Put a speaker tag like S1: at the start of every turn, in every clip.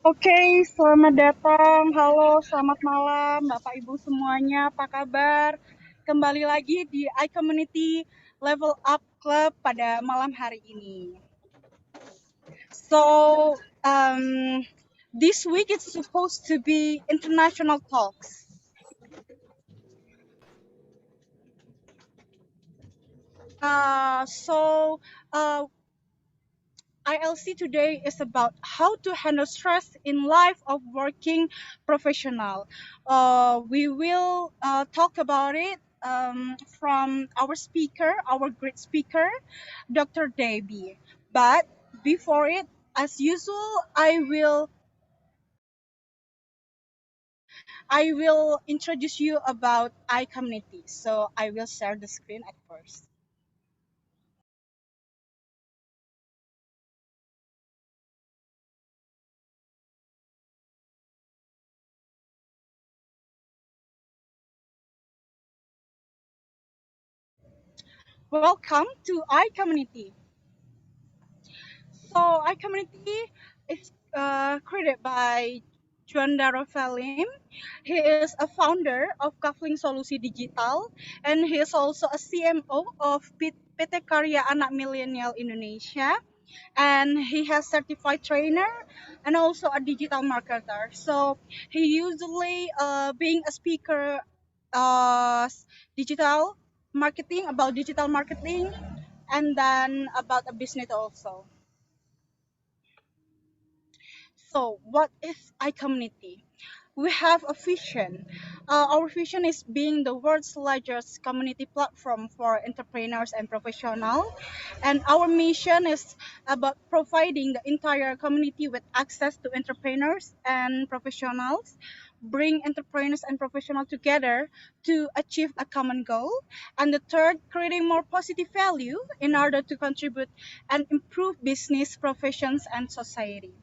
S1: Oke, selamat datang. Halo, selamat malam Bapak Ibu semuanya. Apa kabar? Kembali lagi di iCommunity Level Up Club pada malam hari ini. So, this week it's supposed to be international talks. So, ILC today is about how to handle stress in life of working professional. We will talk about it from our speaker, our great speaker, Dr. Debbie. But before it, as usual, I will introduce you about iCommunity. So I will share the screen at first. Welcome to iCommunity. So iCommunity is created by Juan Darovalim. He is a founder of Kafling Solusi Digital, and he is also a CMO of PT Karya Anak Milenial Indonesia, and he has certified trainer and also a digital marketer. So he usually being a speaker, uh, digital digital marketing, and then about a business also. So, what is iCommunity? We have a vision. Our vision is being the world's largest community platform for entrepreneurs and professionals. And our mission is about providing the entire community with access to entrepreneurs and professionals, bring entrepreneurs and professionals together to achieve a common goal. And the third, creating more positive value in order to contribute and improve business, professions, and society.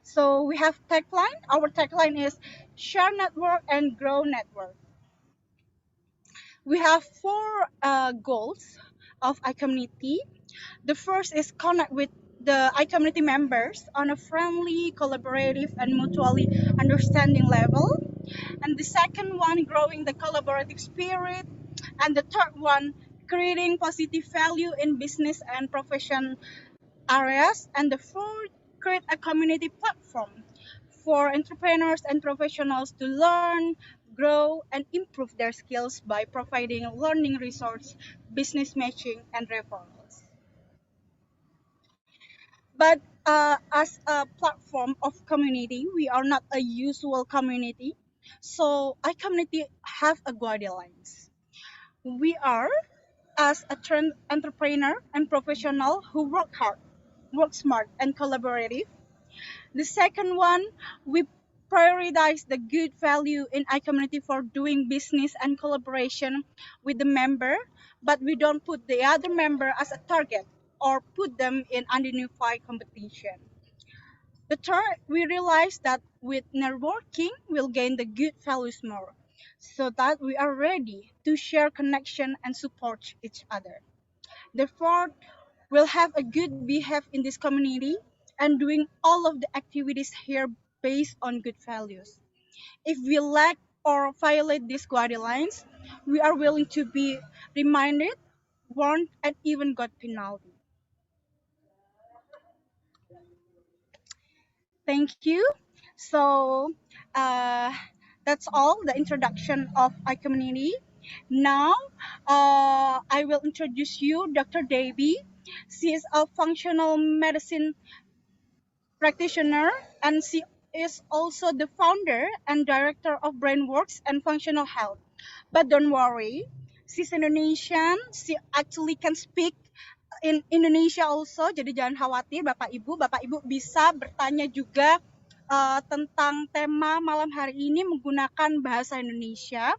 S1: So we have tagline. Our tagline is share network and grow network. We have four goals of iCommunity. The first is connect with the iCommunity members on a friendly, collaborative, and mutually understanding level. And the second one, growing the collaborative spirit. And the third one, creating positive value in business and profession areas. And the fourth, create a community platform for entrepreneurs and professionals to learn, grow, and improve their skills by providing learning resource, business matching, and referrals. But as a platform of community, we are not a usual community. So iCommunity have a guidelines. We are as a trend entrepreneur and professional who work hard, work smart, and collaborative. The second one, we prioritize the good value in iCommunity for doing business and collaboration with the member, but we don't put the other member as a target or put them in ununified competition. The third, we realize that with networking, we'll gain the good values more, so that we are ready to share connection and support each other. The fourth, we'll have a good behave in this community and doing all of the activities here based on good values. If we lack or violate these guidelines, we are willing to be reminded, warned, and even got penalty. Thank you. So uh, that's all the introduction of iCommunity. Now I will introduce you Dr. Debbie. She is a functional medicine practitioner, and she is also the founder and director of Brainworks and Functional Health. But don't worry, she's Indonesian. She actually can speak in Indonesia also. Jadi jangan khawatir, Bapak Ibu. Bapak Ibu bisa bertanya juga tentang tema malam hari ini menggunakan bahasa Indonesia.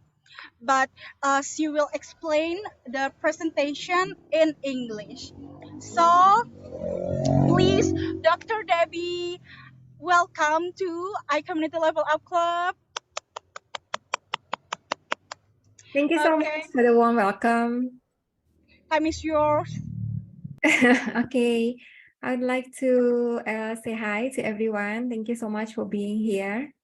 S1: But she will explain the presentation in English. So, please, Dr. Debbie, welcome to iCommunity Level Up Club.
S2: Thank you so much for the warm welcome.
S1: Time is yours.
S2: Okay. I'd like to say hi to everyone. Thank you so much for being here.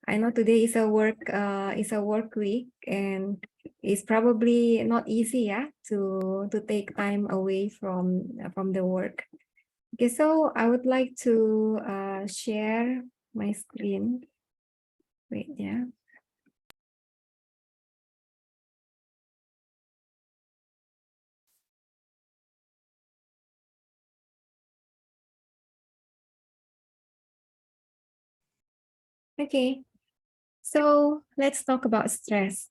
S2: I know today is a work week, and it's probably not easy, yeah, to take time away from the work. Okay, so I would like to share my screen. Wait, yeah. Okay, so let's talk about stress.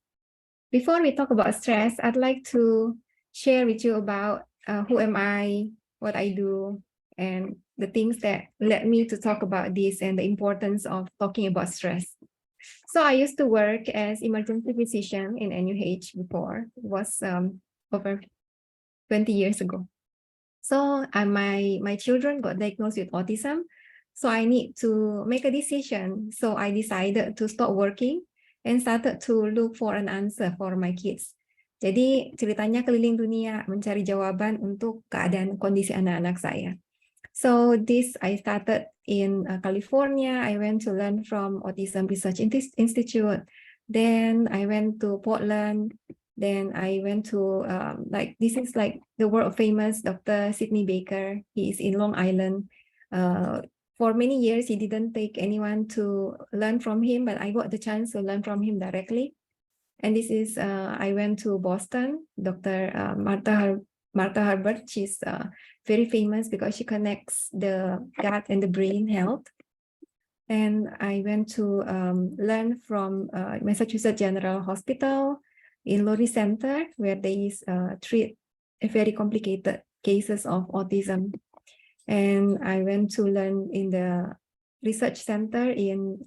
S2: Before we talk about stress, I'd like to share with you about who am I, what I do, and the things that led me to talk about this and the importance of talking about stress. So I used to work as emergency physician in NUH before. It was over 20 years ago. So my children got diagnosed with autism. So I need to make a decision. So I decided to stop working and started to look for an answer for my kids. Jadi ceritanya keliling dunia mencari jawaban untuk keadaan kondisi anak-anak saya. So this I started in California. I went to learn from Autism Research Institute. Then I went to Portland. Then I went to this is like the world famous Dr. Sidney Baker. He is in Long Island. For many years, he didn't take anyone to learn from him, but I got the chance to learn from him directly. And this is, I went to Boston, Dr. Martha Herbert. She's very famous because she connects the gut and the brain health. And I went to learn from Massachusetts General Hospital in Lurie Center, where they treat very complicated cases of autism. And I went to learn in the research center in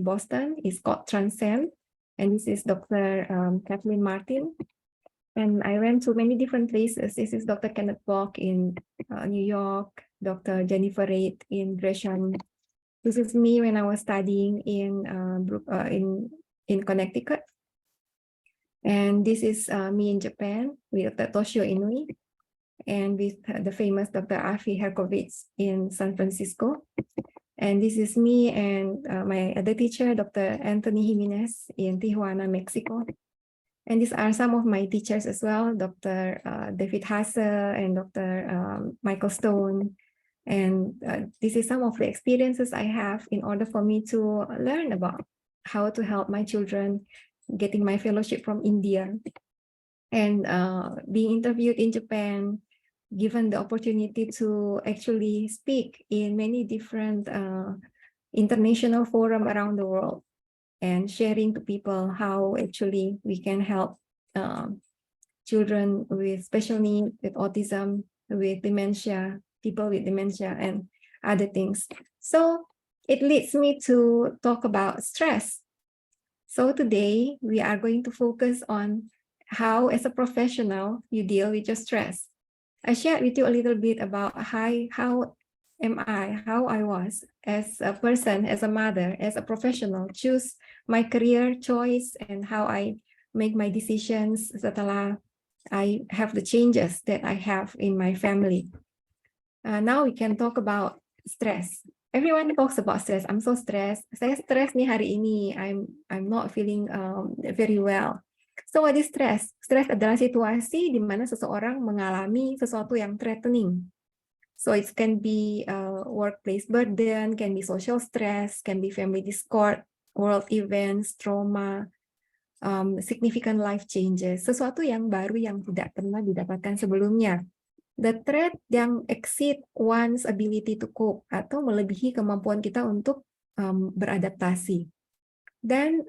S2: Boston. It's called Transcend. And this is Dr. Kathleen Martin. And I went to many different places. This is Dr. Kenneth Bock in New York, Dr. Jennifer Reid in Gresham. This is me when I was studying in Connecticut. And this is me in Japan with Toshio Inui and with the famous Dr. Afi Herkovitz in San Francisco. And this is me and my other teacher, Dr. Anthony Jimenez in Tijuana, Mexico. And these are some of my teachers as well, Dr. David Hasse and Dr. Michael Stone. And this is some of the experiences I have in order for me to learn about how to help my children, getting my fellowship from India, and being interviewed in Japan, given the opportunity to actually speak in many different international forums around the world and sharing to people how actually we can help children with special needs, with autism, with dementia, people with dementia and other things. So it leads me to talk about stress. So today we are going to focus on how as a professional you deal with your stress. I shared with you a little bit about how I was as a person, as a mother, as a professional, choose my career choice and how I make my decisions setelah I have the changes that I have in my family. Now we can talk about stress. Everyone talks about stress. I'm so stressed. Saya stress nih hari ini. I'm not feeling very well. So what is stress? Stress adalah situasi di mana seseorang mengalami sesuatu yang threatening. So it can be workplace burden, can be social stress, can be family discord, world events, trauma, significant life changes, sesuatu yang baru yang tidak pernah didapatkan sebelumnya. The threat yang exceed one's ability to cope atau melebihi kemampuan kita untuk beradaptasi. Dan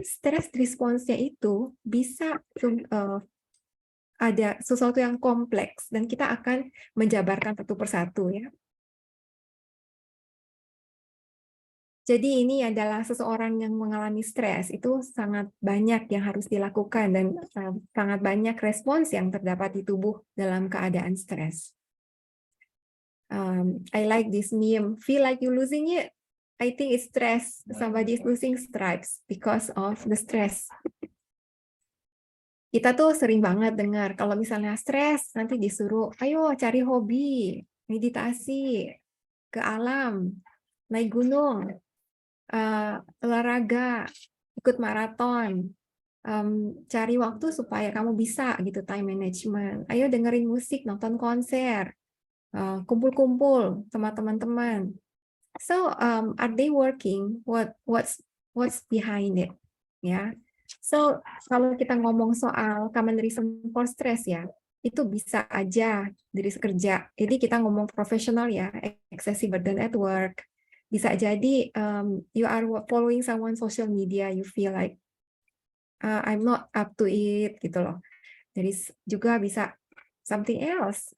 S2: stress response-nya itu bisa ada sesuatu yang kompleks dan kita akan menjabarkan satu persatu ya. Jadi ini adalah seseorang yang mengalami stres, itu sangat banyak yang harus dilakukan dan sangat banyak respons yang terdapat di tubuh dalam keadaan stres. I like this meme, feel like you losing it. I think it's stress, somebody is losing stripes because of the stress. Kita tuh sering banget dengar kalau misalnya stres nanti disuruh, ayo cari hobi, meditasi, ke alam, naik gunung, olahraga, ikut maraton, cari waktu supaya kamu bisa gitu time management. Ayo dengerin musik, nonton konser, kumpul-kumpul sama teman-teman. So are they working? What's behind it? Ya. So kalau kita ngomong soal common reason for stress ya, itu bisa aja dari kerja. Jadi kita ngomong profesional ya, excessive burden at work. Bisa jadi you are following someone social media, you feel like I'm not up to it gitu loh. Jadi juga bisa something else.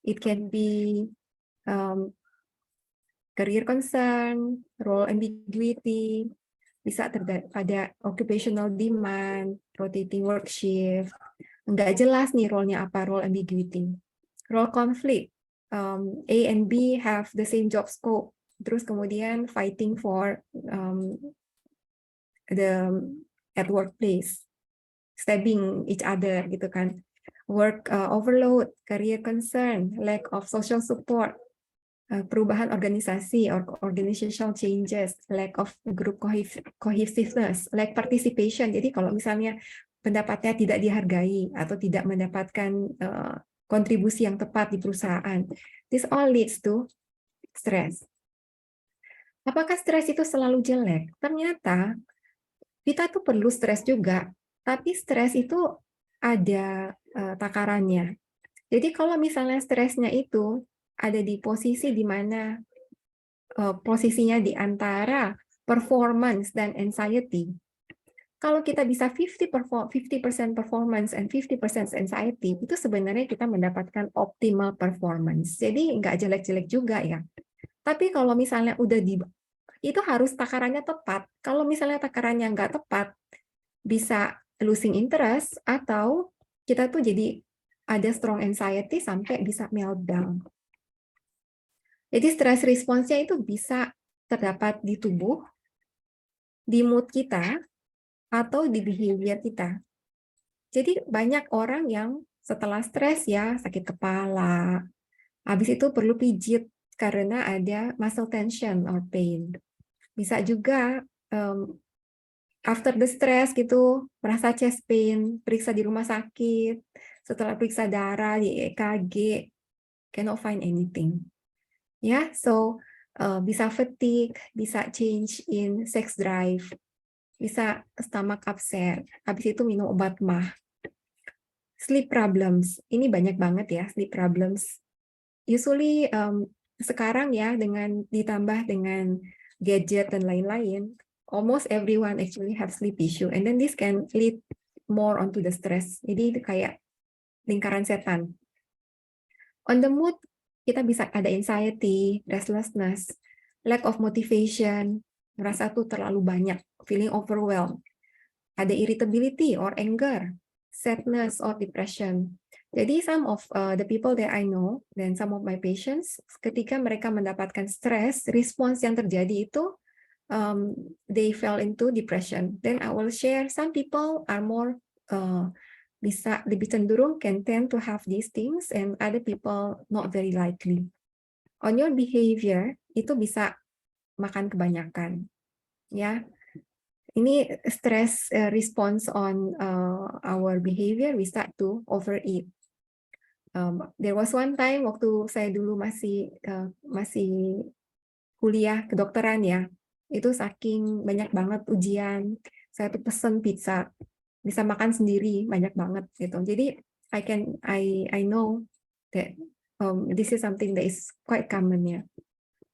S2: It can be career concern, role ambiguity, bisa ada occupational demand, rotating work shift, nggak jelas nih role-nya apa, role ambiguity. Role conflict, A and B have the same job scope, terus kemudian fighting for the at workplace, stabbing each other gitu kan. Work overload, career concern, lack of social support, perubahan organisasi or organizational changes, lack of group cohesiveness, lack participation. Jadi kalau misalnya pendapatnya tidak dihargai atau tidak mendapatkan kontribusi yang tepat di perusahaan, this all leads to stress. Apakah stres itu selalu jelek? Ternyata kita tuh perlu stres juga, tapi stres itu ada takarannya. Jadi kalau misalnya stresnya itu ada di posisi di mana posisinya di antara performance dan anxiety. Kalau kita bisa 50% performance and 50% anxiety, itu sebenarnya kita mendapatkan optimal performance. Jadi nggak jelek-jelek juga ya. Tapi kalau misalnya udah itu harus takarannya tepat. Kalau misalnya takarannya nggak tepat, bisa losing interest atau kita tuh jadi ada strong anxiety sampai bisa meltdown. Jadi stress response-nya itu bisa terdapat di tubuh, di mood kita, atau di behavior kita. Jadi banyak orang yang setelah stres ya sakit kepala, habis itu perlu pijit karena ada muscle tension or pain. Bisa juga after the stress gitu merasa chest pain, periksa di rumah sakit, setelah periksa darah di EKG, cannot find anything. Ya, so bisa fatigue, bisa change in sex drive, bisa stomach upset, habis itu minum obat mah. Sleep problems, ini banyak banget ya sleep problems. Usually sekarang ya ditambah dengan gadget dan lain-lain, almost everyone actually have sleep issue, and then this can lead more onto the stress. Jadi itu kayak lingkaran setan. On the mood, kita bisa ada anxiety, restlessness, lack of motivation, merasa tuh terlalu banyak, feeling overwhelmed. Ada irritability or anger, sadness or depression. Jadi some of the people that I know dan some of my patients, ketika mereka mendapatkan stres, respons yang terjadi itu they fell into depression. Then I will share some people are more bisa lebih cenderung can tend to have these things and other people not very likely. On your behavior itu bisa makan kebanyakan, ya. Ini stress response on our behavior, we start to overeat. There was one time waktu saya dulu masih kuliah kedokteran ya, itu saking banyak banget ujian, saya tuh pesen pizza, bisa makan sendiri banyak banget gitu. Jadi I know that this is something that is quite common ya.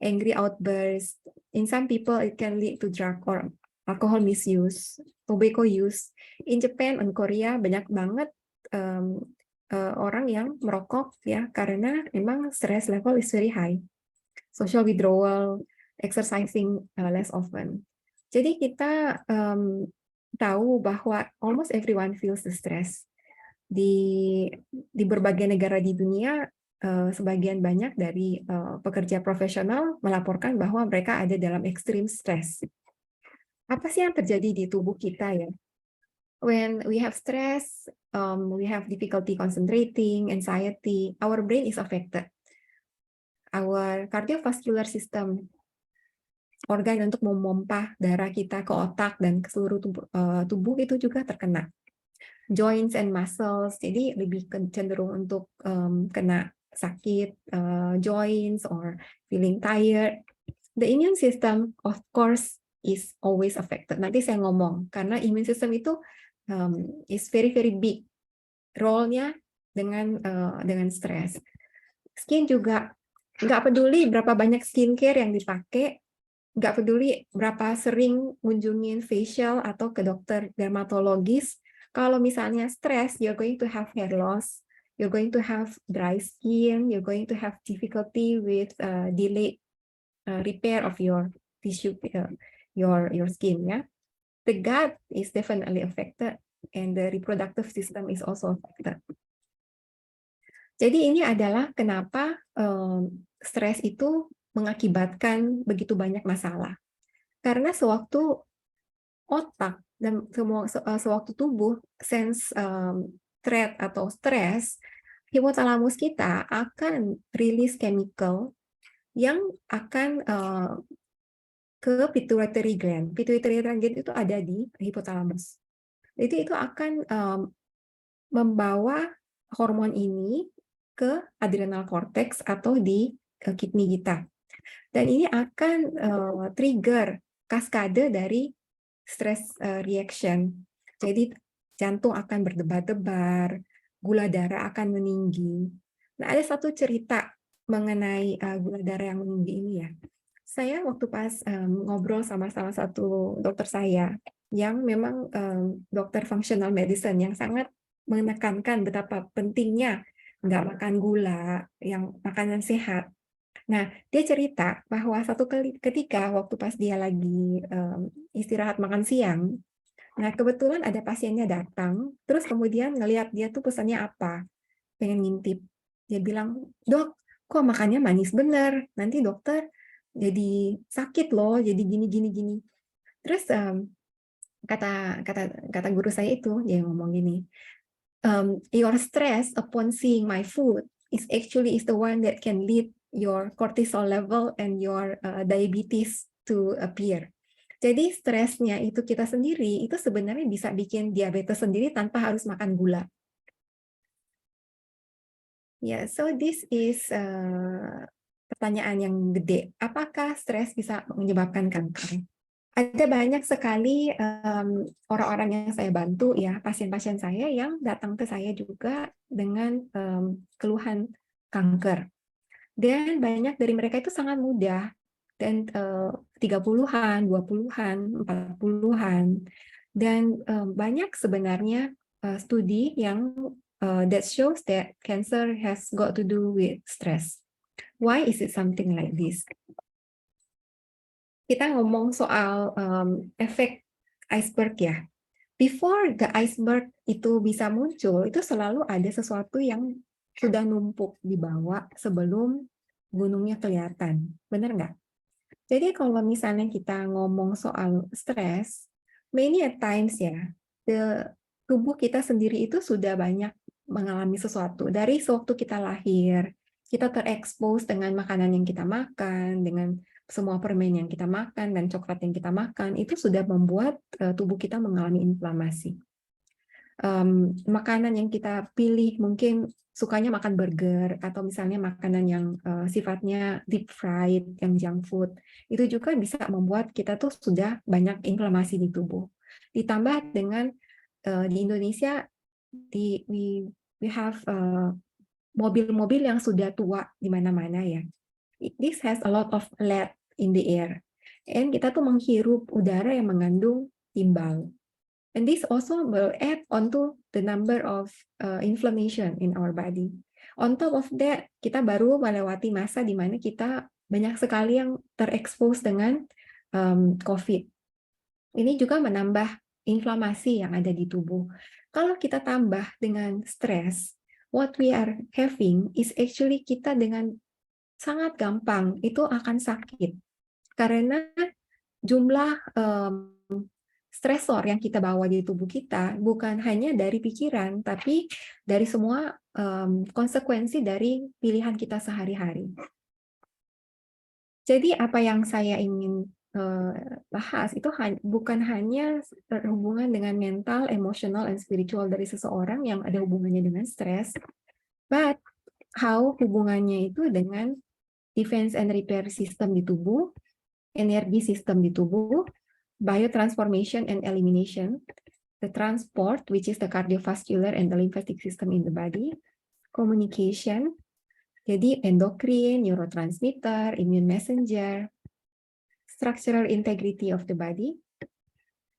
S2: Angry outburst, in some people it can lead to drug or alcohol misuse, tobacco use. In Japan and Korea banyak banget orang yang merokok ya karena memang stress level is very high. Social withdrawal, exercising less often. Jadi kita tahu bahwa almost everyone feels the stress. Di berbagai negara di dunia, sebagian banyak dari pekerja profesional melaporkan bahwa mereka ada dalam extreme stress. Apa sih yang terjadi di tubuh kita ya? When we have stress, we have difficulty concentrating, anxiety, our brain is affected. our cardiovascular system, organ untuk memompa darah kita ke otak dan ke seluruh tubuh itu juga terkena. Joints and muscles, jadi lebih cenderung untuk kena sakit joints or feeling tired. The immune system, of course, is always affected. Nanti saya ngomong, karena immune system itu is very big role-nya dengan stres. Skin juga nggak peduli berapa banyak skincare yang dipakai, nggak peduli berapa sering kunjungin facial atau ke dokter dermatologis, kalau misalnya stres, you're going to have hair loss, you're going to have dry skin, you're going to have difficulty with delayed repair of your tissue, your skin, ya. The gut is definitely affected, and the reproductive system is also affected. Jadi ini adalah kenapa stres itu mengakibatkan begitu banyak masalah. Karena sewaktu otak dan sewaktu tubuh sense threat atau stres, hipotalamus kita akan rilis chemical yang akan ke pituitary gland. Pituitary gland itu ada di hipotalamus. Jadi itu akan membawa hormon ini ke adrenal cortex atau di kidney kita. Dan ini akan trigger kaskade dari stress reaction. Jadi jantung akan berdebar-debar, gula darah akan meninggi. Nah, ada satu cerita mengenai gula darah yang meninggi ini ya. Saya waktu pas ngobrol sama salah satu dokter saya yang memang dokter functional medicine yang sangat menekankan betapa pentingnya nggak makan gula, yang makanan sehat. Nah, dia cerita bahwa satu ketika waktu pas dia lagi istirahat makan siang, nah kebetulan ada pasiennya datang, terus kemudian ngelihat dia tuh pesannya apa, pengen ngintip. Dia bilang, "Dok, kok makannya manis bener? Nanti dokter jadi sakit loh, jadi gini." Terus kata guru saya itu, dia ngomong gini, your stress upon seeing my food is the one that can lead your cortisol level and your diabetes to appear. Jadi stresnya itu kita sendiri, itu sebenarnya bisa bikin diabetes sendiri tanpa harus makan gula. Ya, so this is pertanyaan yang gede. Apakah stres bisa menyebabkan kanker? Ada banyak sekali orang-orang yang saya bantu ya, pasien-pasien saya yang datang ke saya juga dengan keluhan kanker. Dan banyak dari mereka itu sangat muda, dan 30-an, 20-an, 40-an. Dan banyak sebenarnya studi yang that shows that cancer has got to do with stress. Why is it something like this? Kita ngomong soal efek iceberg ya. Before the iceberg itu bisa muncul, itu selalu ada sesuatu yang sudah numpuk di bawah sebelum gunungnya kelihatan. Benar nggak? Jadi kalau misalnya kita ngomong soal stres, many a times ya, tubuh kita sendiri itu sudah banyak mengalami sesuatu. Dari sewaktu kita lahir, kita terekspos dengan makanan yang kita makan, dengan semua permen yang kita makan dan coklat yang kita makan, itu sudah membuat tubuh kita mengalami inflamasi. Makanan yang kita pilih mungkin sukanya makan burger atau misalnya makanan yang sifatnya deep fried, yang junk food, itu juga bisa membuat kita tuh sudah banyak inflamasi di tubuh. Ditambah dengan di Indonesia we have mobil-mobil yang sudah tua di mana-mana ya. This has a lot of lead in the air. And kita tuh menghirup udara yang mengandung timbal. And this also will add onto the number of inflammation in our body. On top of that, kita baru melewati masa di mana kita banyak sekali yang terekspos dengan COVID. Ini juga menambah inflamasi yang ada di tubuh. Kalau kita tambah dengan stres, what we are having is actually kita dengan sangat gampang itu akan sakit karena jumlah stresor yang kita bawa di tubuh kita bukan hanya dari pikiran tapi dari semua konsekuensi dari pilihan kita sehari-hari. Jadi apa yang saya ingin bahas itu bukan hanya berhubungan dengan mental, emotional, and spiritual dari seseorang yang ada hubungannya dengan stres, but how hubungannya itu dengan defense and repair system di tubuh, energi sistem di tubuh, biotransformation and elimination, the transport, which is the cardiovascular and the lymphatic system in the body, communication, jadi endokrin, neurotransmitter, immune messenger, structural integrity of the body,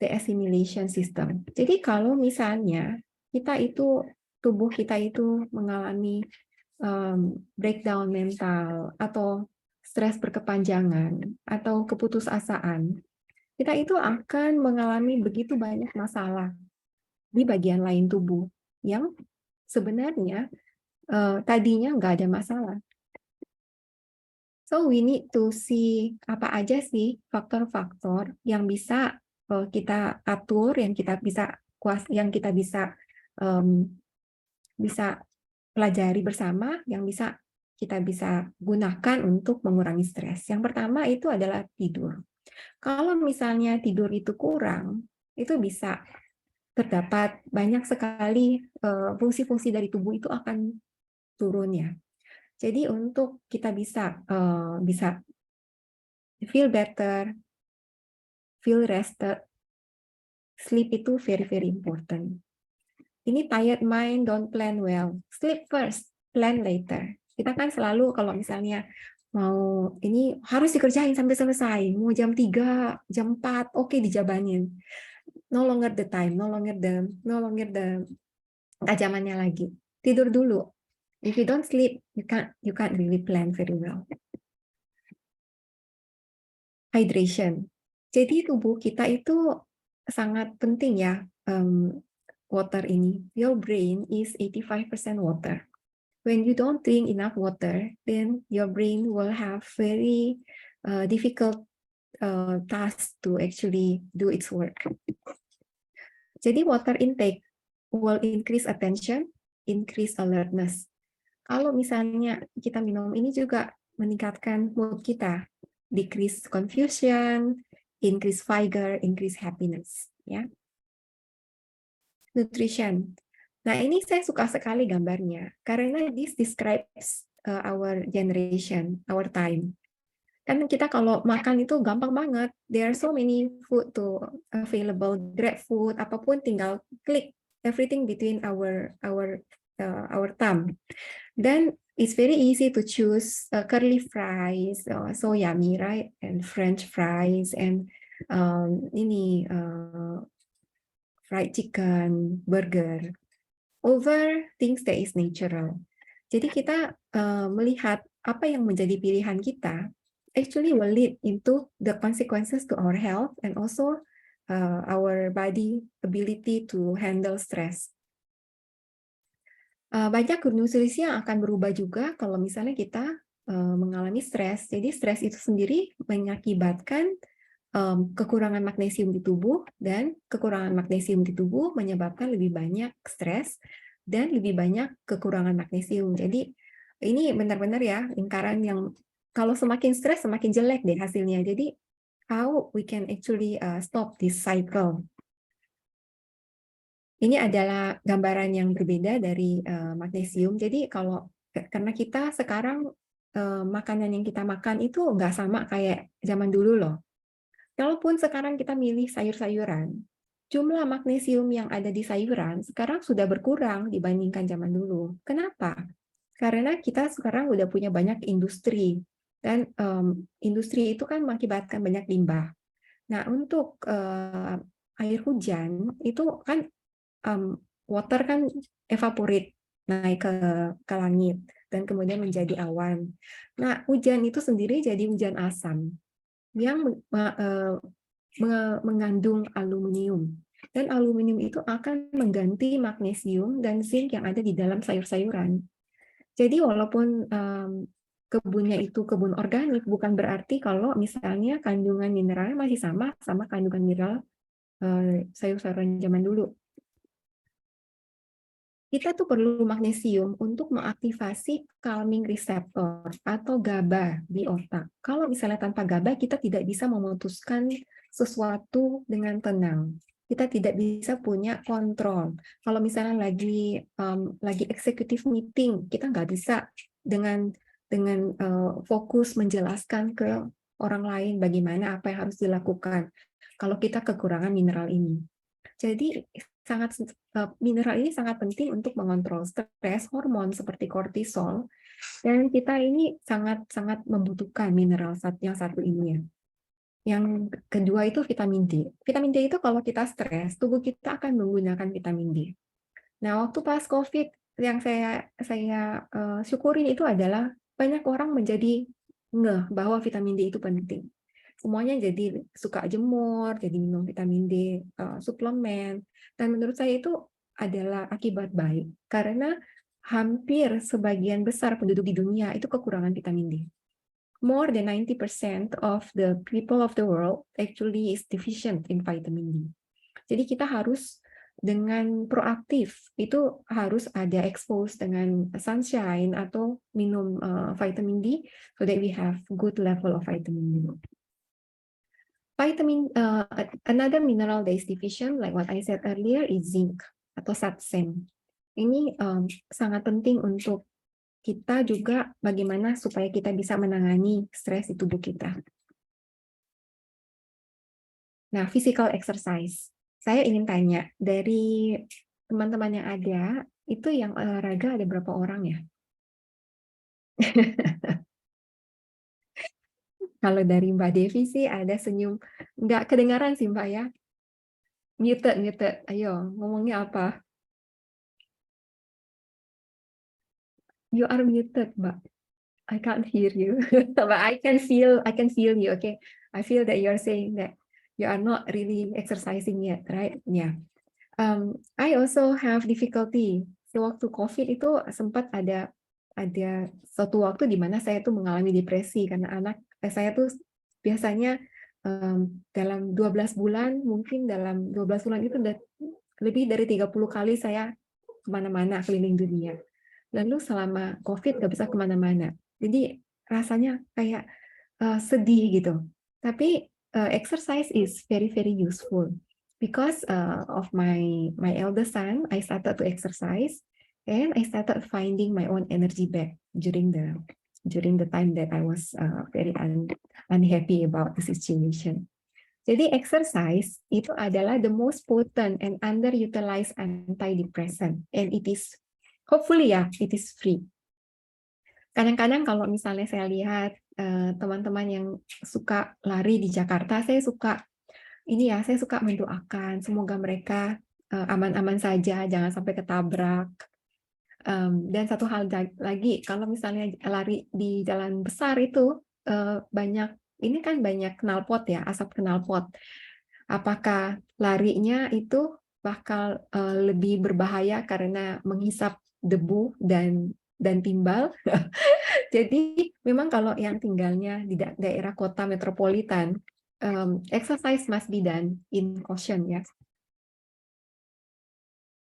S2: the assimilation system. Jadi kalau misalnya tubuh kita itu mengalami breakdown mental atau stres berkepanjangan atau keputusasaan, kita itu akan mengalami begitu banyak masalah di bagian lain tubuh yang sebenarnya tadinya nggak ada masalah. So we need to see apa aja sih faktor-faktor yang bisa kita atur, yang kita bisa bisa pelajari bersama, yang kita bisa gunakan untuk mengurangi stres. Yang pertama itu adalah tidur. Kalau misalnya tidur itu kurang, itu bisa terdapat banyak sekali fungsi-fungsi dari tubuh itu akan turun ya. Jadi untuk kita bisa feel better, feel rested, sleep itu very important. Ini tired mind, don't plan well. Sleep first, plan later. Kita kan selalu kalau misalnya mau ini harus dikerjain sampai selesai, mau jam 3, jam 4, oke dijabanin. No longer the time, no longer the zamannya lagi. Tidur dulu. If you don't sleep, you can't really plan very well. Hydration. Jadi tubuh kita itu sangat penting ya water ini. Your brain is 85% water. When you don't drink enough water, then your brain will have very difficult task to actually do its work. Jadi water intake will increase attention, increase alertness. Kalau misalnya kita minum ini juga meningkatkan mood kita, decrease confusion, increase vigor, increase happiness. Ya. Nutrition. Nah, ini saya suka sekali gambarnya, karena this describes our generation, our time. Kan kita kalau makan itu gampang banget. There are so many food to available, Grab food, apapun tinggal klik everything between our thumb. Then it's very easy to choose curly fries, so yummy, right? And French fries and fried chicken, burger, over things that is natural. Jadi kita melihat apa yang menjadi pilihan kita actually will lead into the consequences to our health and also our body ability to handle stress. Banyak nutrisi yang akan berubah juga kalau misalnya kita mengalami stres. Jadi stres itu sendiri mengakibatkan kekurangan magnesium di tubuh, dan kekurangan magnesium di tubuh menyebabkan lebih banyak stres dan lebih banyak kekurangan magnesium. Jadi ini benar-benar ya lingkaran yang kalau semakin stres semakin jelek deh hasilnya. Jadi how we can actually stop this cycle. Ini adalah gambaran yang berbeda dari magnesium. Jadi karena kita sekarang makanan yang kita makan itu nggak sama kayak zaman dulu loh. Kalaupun sekarang kita milih sayur-sayuran, jumlah magnesium yang ada di sayuran sekarang sudah berkurang dibandingkan zaman dulu. Kenapa? Karena kita sekarang udah punya banyak industri, dan industri itu kan mengakibatkan banyak limbah. Nah, untuk air hujan itu kan water kan evaporate, naik ke langit dan kemudian menjadi awan. Nah, hujan itu sendiri jadi hujan asam yang mengandung aluminium. Dan aluminium itu akan mengganti magnesium dan zinc yang ada di dalam sayur-sayuran. Jadi walaupun kebunnya itu kebun organik, bukan berarti kalau misalnya kandungan mineralnya masih sama kandungan mineral sayur-sayuran zaman dulu. kita tuh perlu magnesium untuk mengaktifasi calming receptor atau GABA di otak. Kalau misalnya tanpa GABA, kita tidak bisa memutuskan sesuatu dengan tenang. Kita tidak bisa punya kontrol. Kalau misalnya lagi executive meeting, kita nggak bisa dengan fokus menjelaskan ke orang lain bagaimana apa yang harus dilakukan kalau kita kekurangan mineral ini. Jadi mineral ini sangat penting untuk mengontrol stres, hormon seperti kortisol, dan kita ini sangat membutuhkan mineral yang satu ini ya. Yang kedua itu vitamin D. Vitamin D itu kalau kita stres, tubuh kita akan menggunakan vitamin D. Nah, waktu pas COVID yang saya syukurin itu adalah banyak orang menjadi ngeh bahwa vitamin D itu penting. Semuanya jadi suka jemur, jadi minum vitamin D, suplemen. Dan menurut saya itu adalah akibat baik, karena hampir sebagian besar penduduk di dunia itu kekurangan vitamin D. More than 90% of the people of the world actually is deficient in vitamin D. Jadi kita harus dengan proaktif, itu harus ada expose dengan sunshine atau minum vitamin D so that we have good level of vitamin D. Another mineral that is deficient, like what I said earlier, is zinc atau satsem. Ini sangat penting untuk kita juga bagaimana supaya kita bisa menangani stres di tubuh kita. Nah, physical exercise. Saya ingin tanya, dari teman-teman yang ada, itu yang olahraga ada berapa orang ya? Kalau dari Mbak Devi sih ada senyum. Nggak kedengaran sih Mbak ya. Muted. Ayo, ngomongnya apa? You are muted, Mbak. I can't hear you. But I can feel you, okay? I feel that you're saying that you are not really exercising yet, right? Yeah. I also have difficulty. Sewaktu COVID itu sempat ada suatu waktu di mana saya tuh mengalami depresi karena saya tuh biasanya dalam 12 bulan, mungkin dalam 12 bulan itu lebih dari 30 kali saya kemana-mana keliling dunia. Lalu selama COVID nggak bisa kemana-mana. Jadi rasanya kayak sedih gitu. Tapi exercise is very useful. Because of my eldest son, I started to exercise and I started finding my own energy back during the time that I was very unhappy about the situation. Jadi exercise itu adalah the most potent and underutilized antidepressant, and it is hopefully it is free. Kadang-kadang kalau misalnya saya lihat teman-teman yang suka lari di Jakarta, saya suka mendoakan semoga mereka aman-aman saja, jangan sampai ketabrak. Dan satu hal lagi, kalau misalnya lari di jalan besar itu banyak knalpot ya, asap knalpot. Apakah larinya itu bakal lebih berbahaya karena menghisap debu dan timbal? Jadi memang kalau yang tinggalnya di daerah kota metropolitan, exercise must be done in caution ya.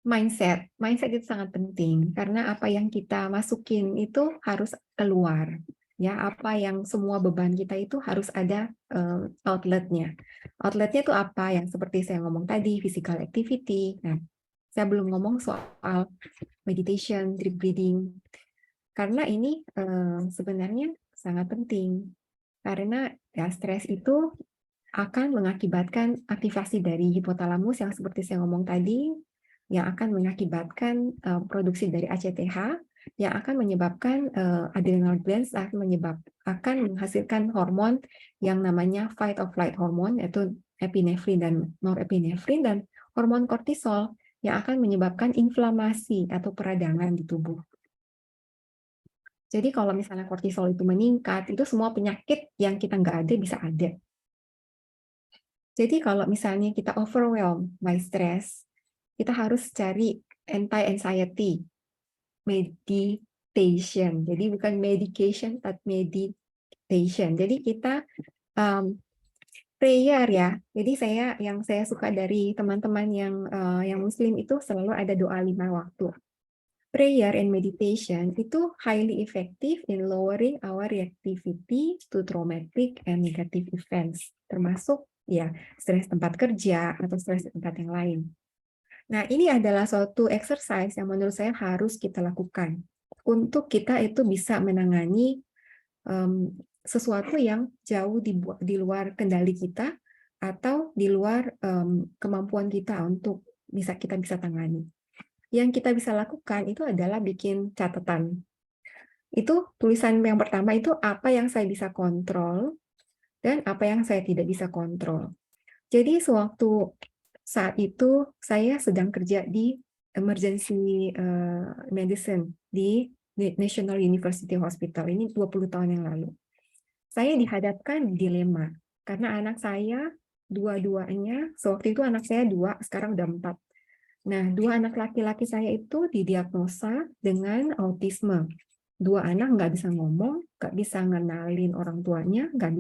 S2: Mindset itu sangat penting karena apa yang kita masukin itu harus keluar ya, apa yang semua beban kita itu harus ada outletnya. Outletnya itu apa yang seperti saya ngomong tadi, physical activity. Nah, saya belum ngomong soal meditation, deep breathing, karena ini sebenarnya sangat penting karena ya stres itu akan mengakibatkan aktivasi dari hipotalamus yang seperti saya ngomong tadi, yang akan mengakibatkan produksi dari ACTH, yang akan menyebabkan adrenal glands akan menghasilkan hormon yang namanya fight or flight hormone, yaitu epinefrin dan norepinefrin, dan hormon kortisol yang akan menyebabkan inflamasi atau peradangan di tubuh. Jadi kalau misalnya kortisol itu meningkat, itu semua penyakit yang kita nggak ada bisa ada. Jadi kalau misalnya kita overwhelmed by stress, kita harus cari anti-anxiety meditation. Jadi bukan medication, but meditation. Jadi kita prayer ya. Jadi yang saya suka dari teman-teman yang Muslim itu selalu ada doa 5 waktu. prayer and meditation itu highly effective in lowering our reactivity to traumatic and negative events, termasuk ya stres tempat kerja atau stres tempat yang lain. Nah, ini adalah suatu exercise yang menurut saya harus kita lakukan untuk kita itu bisa menangani sesuatu yang jauh di luar kendali kita atau di luar kemampuan kita untuk kita bisa tangani. Yang kita bisa lakukan itu adalah bikin catatan. Itu tulisan yang pertama itu apa yang saya bisa kontrol dan apa yang saya tidak bisa kontrol. Jadi saat itu saya sedang kerja di emergency medicine di National University Hospital. Ini 20 tahun yang lalu. Saya dihadapkan dilema karena anak saya dua-duanya, sewaktu itu anak saya 2, sekarang udah 4. Nah, 2 anak laki-laki saya itu didiagnosa dengan autisme. 2 anak nggak bisa ngomong, nggak bisa ngenalin orang tuanya, nggak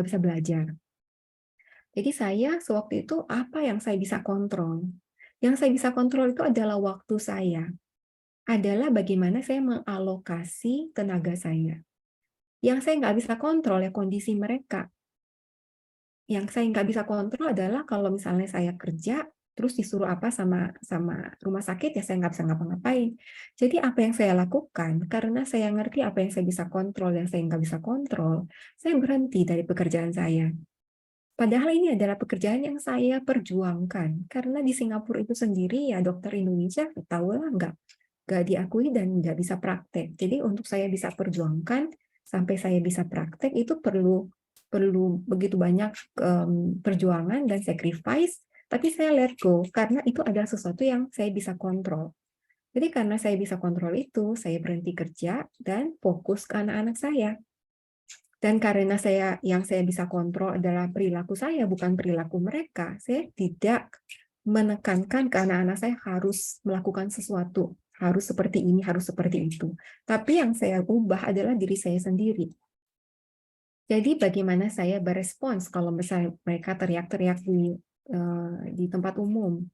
S2: bisa belajar. Jadi saya sewaktu itu apa yang saya bisa kontrol? Yang saya bisa kontrol itu adalah waktu saya. Adalah bagaimana saya mengalokasi tenaga saya. Yang saya nggak bisa kontrol ya kondisi mereka. Yang saya nggak bisa kontrol adalah kalau misalnya saya kerja, terus disuruh apa sama rumah sakit, ya saya nggak bisa ngapa-ngapain. Jadi apa yang saya lakukan, karena saya ngerti apa yang saya bisa kontrol dan saya nggak bisa kontrol, saya berhenti dari pekerjaan saya. Padahal ini adalah pekerjaan yang saya perjuangkan. Karena di Singapura itu sendiri, ya dokter Indonesia, tahulah nggak diakui dan nggak bisa praktek. Jadi untuk saya bisa perjuangkan, sampai saya bisa praktek, itu perlu begitu banyak perjuangan dan sacrifice, tapi saya let go karena itu adalah sesuatu yang saya bisa kontrol. Jadi karena saya bisa kontrol itu, saya berhenti kerja dan fokus ke anak-anak saya. Dan karena yang saya bisa kontrol adalah perilaku saya, bukan perilaku mereka, saya tidak menekankan ke anak-anak saya harus melakukan sesuatu, harus seperti ini, harus seperti itu. Tapi yang saya ubah adalah diri saya sendiri. Jadi bagaimana saya berespons kalau misalnya mereka teriak-teriak di tempat umum.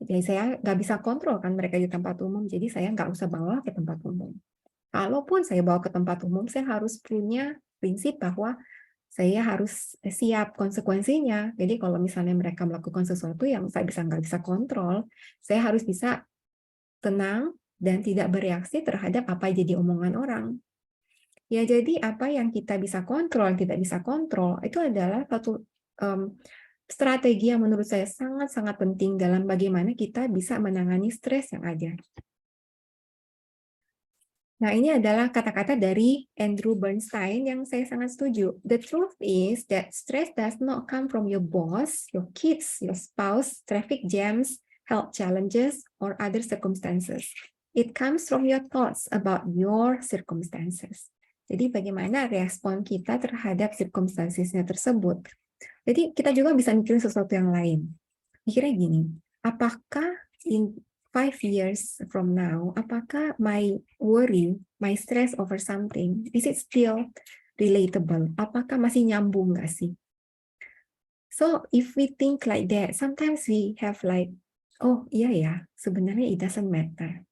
S2: Jadi saya nggak bisa kontrol kan mereka di tempat umum, jadi saya nggak usah bawa ke tempat umum. Kalaupun saya bawa ke tempat umum, saya harus punya prinsip bahwa saya harus siap konsekuensinya. Jadi kalau misalnya mereka melakukan sesuatu yang saya nggak bisa kontrol, saya harus bisa tenang dan tidak bereaksi terhadap apa jadi omongan orang. Ya, jadi apa yang kita bisa kontrol, tidak bisa kontrol, itu adalah satu strategi yang menurut saya sangat-sangat penting dalam bagaimana kita bisa menangani stres yang ada. Nah, ini adalah kata-kata dari Andrew Bernstein yang saya sangat setuju. The truth is that stress does not come from your boss, your kids, your spouse, traffic jams, health challenges, or other circumstances. It comes from your thoughts about your circumstances. Jadi bagaimana respon kita terhadap circumstancesnya tersebut. Jadi kita juga bisa mikirin sesuatu yang lain. Mikirnya gini, apakah in 5 years from now, apakah my worry, my stress over something, is it still relatable? Apakah masih nyambung nggak sih? So if we think like that, sometimes we have like, oh iya ya, sebenarnya it doesn't matter.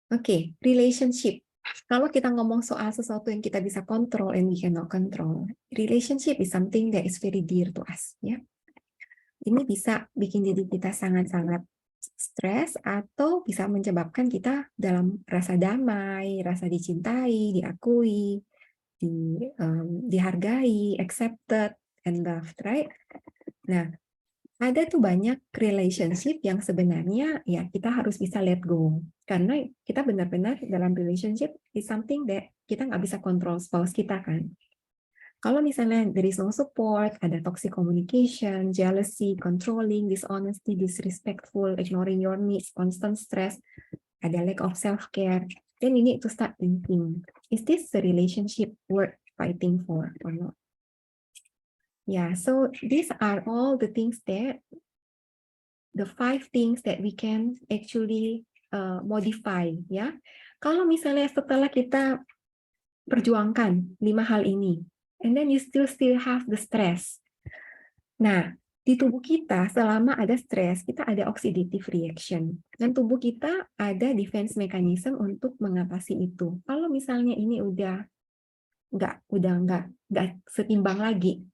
S2: Oke, relationship. Kalau kita ngomong soal sesuatu yang kita bisa kontrol and we cannot control, relationship is something that is very dear to us. Ya, ini bisa bikin diri kita sangat-sangat stres atau bisa menyebabkan kita dalam rasa damai, rasa dicintai, diakui, dihargai, accepted, and loved, right? Nah, ada tuh banyak relationship yang sebenarnya ya kita harus bisa let go. Karena kita benar-benar dalam relationship is something that kita nggak bisa kontrol spouse kita kan. Kalau misalnya there is no support, ada toxic communication, jealousy, controlling, dishonesty, disrespectful, ignoring your needs, constant stress, ada lack of self-care, then you need to start thinking, is this a relationship worth fighting for or not? Yeah, so these are all the things that, the 5 things that we can actually modify, ya. Kalau misalnya setelah kita perjuangkan 5 hal ini, and then you still have the stress. Nah, di tubuh kita selama ada stres, kita ada oxidative reaction. Dan tubuh kita ada defense mechanism untuk mengatasi itu. Kalau misalnya ini udah nggak setimbang lagi,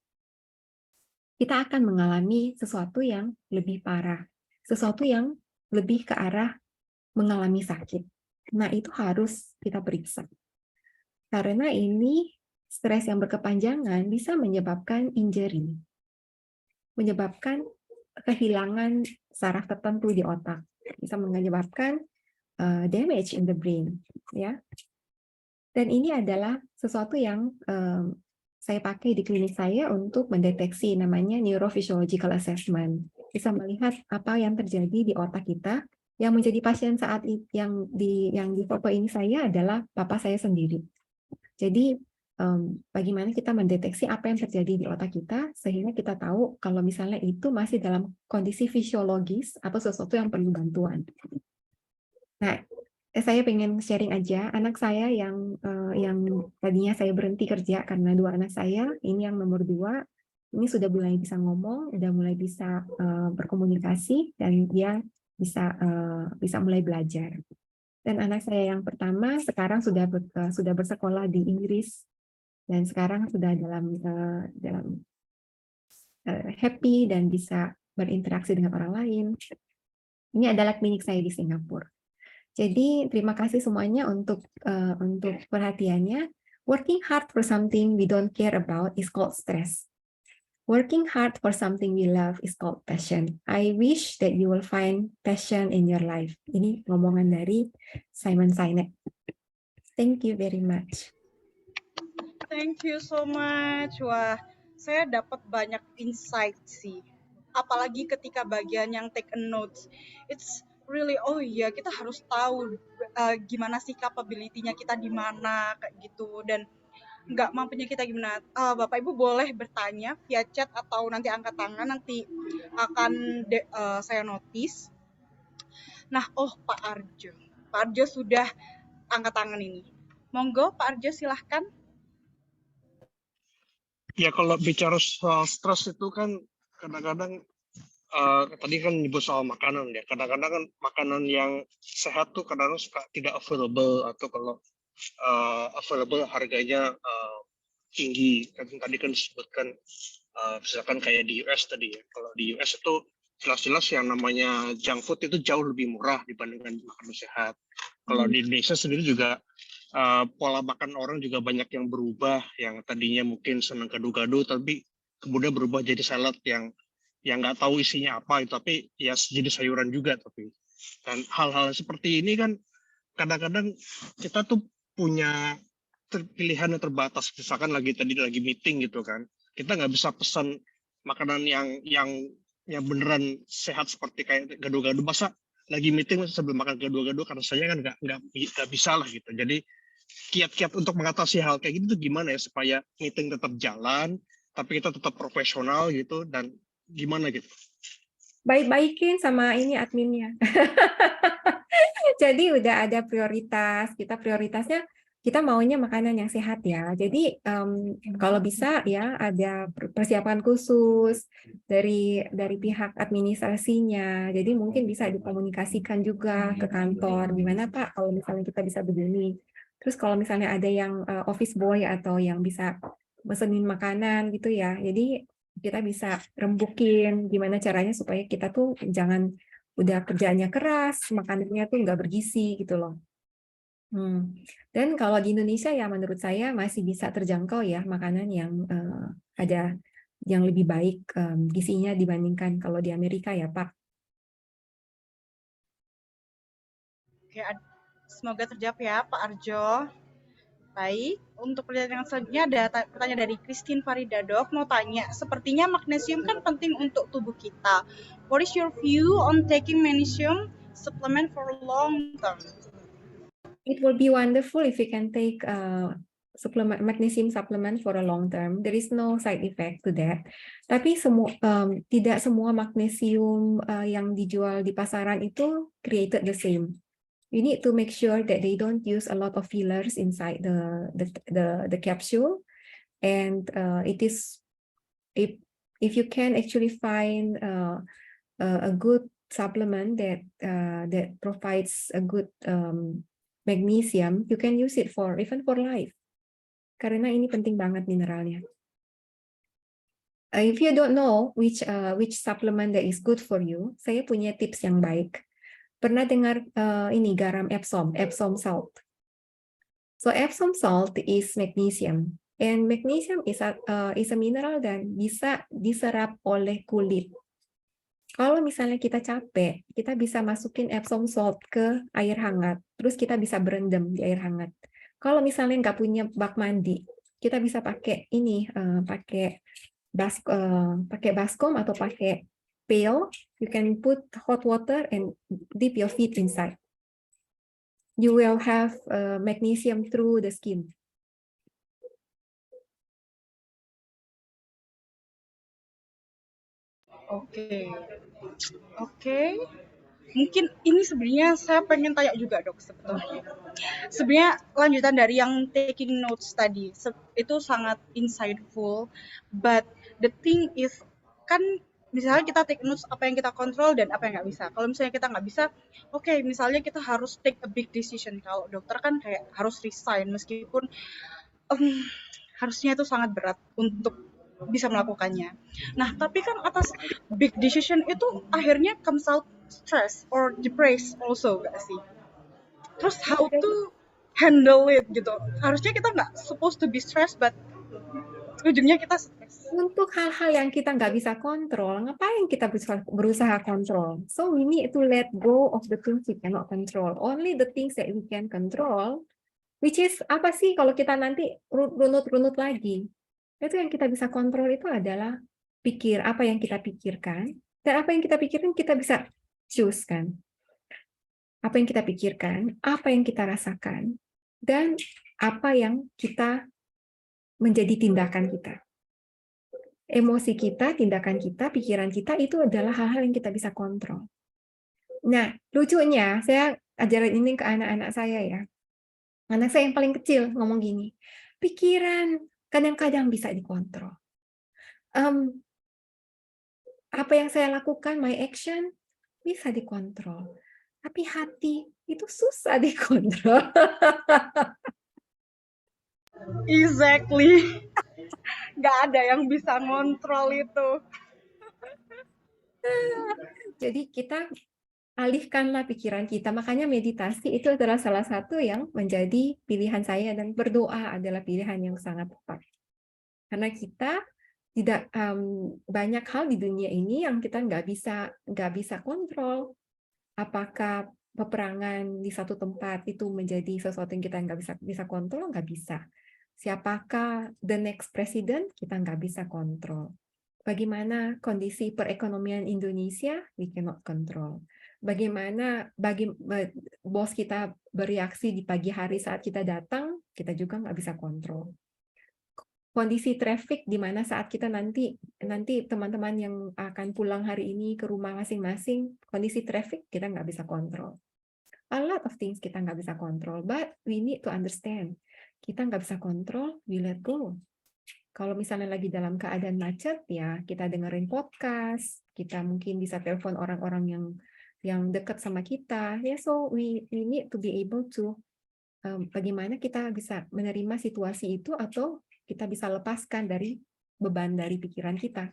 S2: kita akan mengalami sesuatu yang lebih parah, sesuatu yang lebih ke arah mengalami sakit. Nah, itu harus kita periksa. Karena ini stres yang berkepanjangan bisa menyebabkan injury, menyebabkan kehilangan saraf tertentu di otak, bisa menyebabkan damage in the brain, ya. Dan ini adalah sesuatu yang saya pakai di klinik saya untuk mendeteksi, namanya neurophysiological assessment. Bisa melihat apa yang terjadi di otak kita. Yang menjadi pasien saat yang di foto ini saya adalah papa saya sendiri. Jadi bagaimana kita mendeteksi apa yang terjadi di otak kita sehingga kita tahu kalau misalnya itu masih dalam kondisi fisiologis atau sesuatu yang perlu bantuan. Nah, saya pengen sharing aja anak saya yang tadinya saya berhenti kerja karena 2 anak saya, ini yang nomor 2, ini sudah mulai bisa ngomong, udah mulai bisa berkomunikasi dan dia bisa mulai belajar. Dan anak saya yang pertama sekarang sudah bersekolah di Inggris dan sekarang sudah dalam happy dan bisa berinteraksi dengan orang lain. Ini adalah klinik saya di Singapura. Jadi terima kasih semuanya untuk perhatiannya. Working hard for something we don't care about is called stress. Working hard for something we love is called passion. I wish that you will find passion in your life. Ini ngomongan dari Simon Sinek. Thank you very much.
S1: Thank you so much. Wah, saya dapat banyak insight sih. Apalagi ketika bagian yang take a notes. It's really, oh iya, kita harus tahu gimana sih capability-nya kita di mana kayak gitu, dan nggak mampunya kita gimana. Bapak Ibu boleh bertanya via chat atau nanti angkat tangan, nanti akan saya notice. Nah, Pak Arjo. Pak Arjo sudah angkat tangan ini. Monggo Pak Arjo, silahkan.
S3: Ya, kalau bicara soal stres itu kan kadang-kadang tadi kan nyebut soal makanan ya. Kadang-kadang kan makanan yang sehat tuh kadang-kadang suka tidak available, atau kalau available harganya tinggi. Tadi kan disebutkan misalkan kayak di US tadi ya. Kalau di US itu jelas-jelas yang namanya junk food itu jauh lebih murah dibandingkan makanan sehat. Kalau di Indonesia sendiri juga pola makan orang juga banyak yang berubah, yang tadinya mungkin senang gado-gado tapi kemudian berubah jadi salad yang nggak tahu isinya apa itu, tapi ya jadi sayuran juga. Tapi dan hal-hal seperti ini kan kadang-kadang kita tuh punya pilihan yang terbatas. Misalkan lagi meeting gitu kan, kita nggak bisa pesan makanan yang beneran sehat seperti kayak gado-gado. Masa lagi meeting sambil makan gado-gado, karena saya kan nggak bisa lah gitu. Jadi kiat-kiat untuk mengatasi hal kayak gitu gimana ya supaya meeting tetap jalan tapi kita tetap profesional gitu, dan gimana gitu?
S2: Baik-baikin sama ini adminnya. Jadi udah ada prioritas, prioritasnya kita maunya makanan yang sehat ya. Jadi kalau bisa ya ada persiapan khusus dari pihak administrasinya. Jadi mungkin bisa dikomunikasikan juga ke kantor, gimana Pak kalau misalnya kita bisa begini. Terus kalau misalnya ada yang office boy atau yang bisa mesenin makanan gitu ya. Jadi kita bisa rembukin gimana caranya supaya kita tuh jangan udah kerjaannya keras, makanannya tuh nggak bergizi gitu loh. Dan kalau di Indonesia ya menurut saya masih bisa terjangkau ya makanan yang ada yang lebih baik gizinya dibandingkan kalau di Amerika ya Pak.
S1: Oke, semoga terjawab ya Pak Arjo. Baik, untuk pertanyaan selanjutnya ada pertanyaan dari Christine Faridadov, mau tanya, sepertinya magnesium kan penting untuk tubuh kita. What is your view on taking magnesium supplement for long term?
S2: It will be wonderful if you can take magnesium supplement for a long term. There is no side effect to that. Tapi tidak semua magnesium yang dijual di pasaran itu created the same. You need to make sure that they don't use a lot of fillers inside the capsule, and if you can actually find a good supplement that provides a good magnesium, you can use it for even for life. Karena ini penting banget mineralnya. If you don't know which supplement that is good for you, saya punya tips yang baik. Pernah dengar ini garam Epsom salt. So Epsom salt is magnesium, and magnesium is a mineral dan bisa diserap oleh kulit. Kalau misalnya kita capek, kita bisa masukin Epsom salt ke air hangat, terus kita bisa berendam di air hangat. Kalau misalnya nggak punya bak mandi, kita bisa pakai ini, pakai baskom atau pakai pail. You can put hot water and dip your feet inside. You will have magnesium through the skin.
S1: Oke. Mungkin ini sebenarnya saya pengen tanya juga dok sebetulnya. Sebenarnya lanjutan dari yang taking notes tadi itu sangat insightful, but the thing is kan misalnya kita take notes apa yang kita kontrol dan apa yang nggak bisa. Kalau misalnya kita nggak bisa, oke, misalnya kita harus take a big decision. Kalau dokter kan kayak harus resign meskipun harusnya itu sangat berat untuk bisa melakukannya. Nah, tapi kan atas big decision itu akhirnya comes out stress or depressed also gak sih? Terus how to handle it gitu. Harusnya kita nggak supposed to be stressed, but ujungnya kita stress.
S2: Untuk hal-hal yang kita nggak bisa kontrol, ngapain kita berusaha kontrol? So we need to let go of the things we cannot control. Only the things that we can control, which is apa sih kalau kita nanti runut-runut lagi? Itu yang kita bisa kontrol itu adalah apa yang kita pikirkan, dan apa yang kita pikirkan kita bisa choose kan. Apa yang kita pikirkan, apa yang kita rasakan, dan apa yang kita menjadi tindakan kita. Emosi kita, tindakan kita, pikiran kita itu adalah hal-hal yang kita bisa kontrol. Nah, lucunya saya ajarin ini ke anak-anak saya ya. Anak saya yang paling kecil ngomong gini, pikiran kadang-kadang bisa dikontrol. Apa yang saya lakukan, my action, bisa dikontrol. Tapi hati itu susah dikontrol.
S1: Exactly. Nggak ada yang bisa ngontrol itu.
S2: Jadi kita alihkanlah pikiran kita. Makanya meditasi itu adalah salah satu yang menjadi pilihan saya, dan berdoa adalah pilihan yang sangat tepat. Karena kita tidak banyak hal di dunia ini yang kita nggak bisa kontrol. Apakah peperangan di satu tempat itu menjadi sesuatu yang kita nggak bisa kontrol? Nggak bisa. Siapakah the next president? Kita nggak bisa kontrol. Bagaimana kondisi perekonomian Indonesia? We cannot control. Bagaimana bos kita bereaksi di pagi hari saat kita datang? Kita juga nggak bisa kontrol. Kondisi traffic di mana saat kita nanti teman-teman yang akan pulang hari ini ke rumah masing-masing, kondisi traffic kita nggak bisa kontrol. A lot of things kita nggak bisa kontrol, but we need to understand. Kita nggak bisa kontrol, we let go. Kalau misalnya lagi dalam keadaan macet, ya kita dengerin podcast, kita mungkin bisa telepon orang-orang yang dekat sama kita. Ya, so we need to be able to bagaimana kita bisa menerima situasi itu, atau kita bisa lepaskan dari beban dari pikiran kita.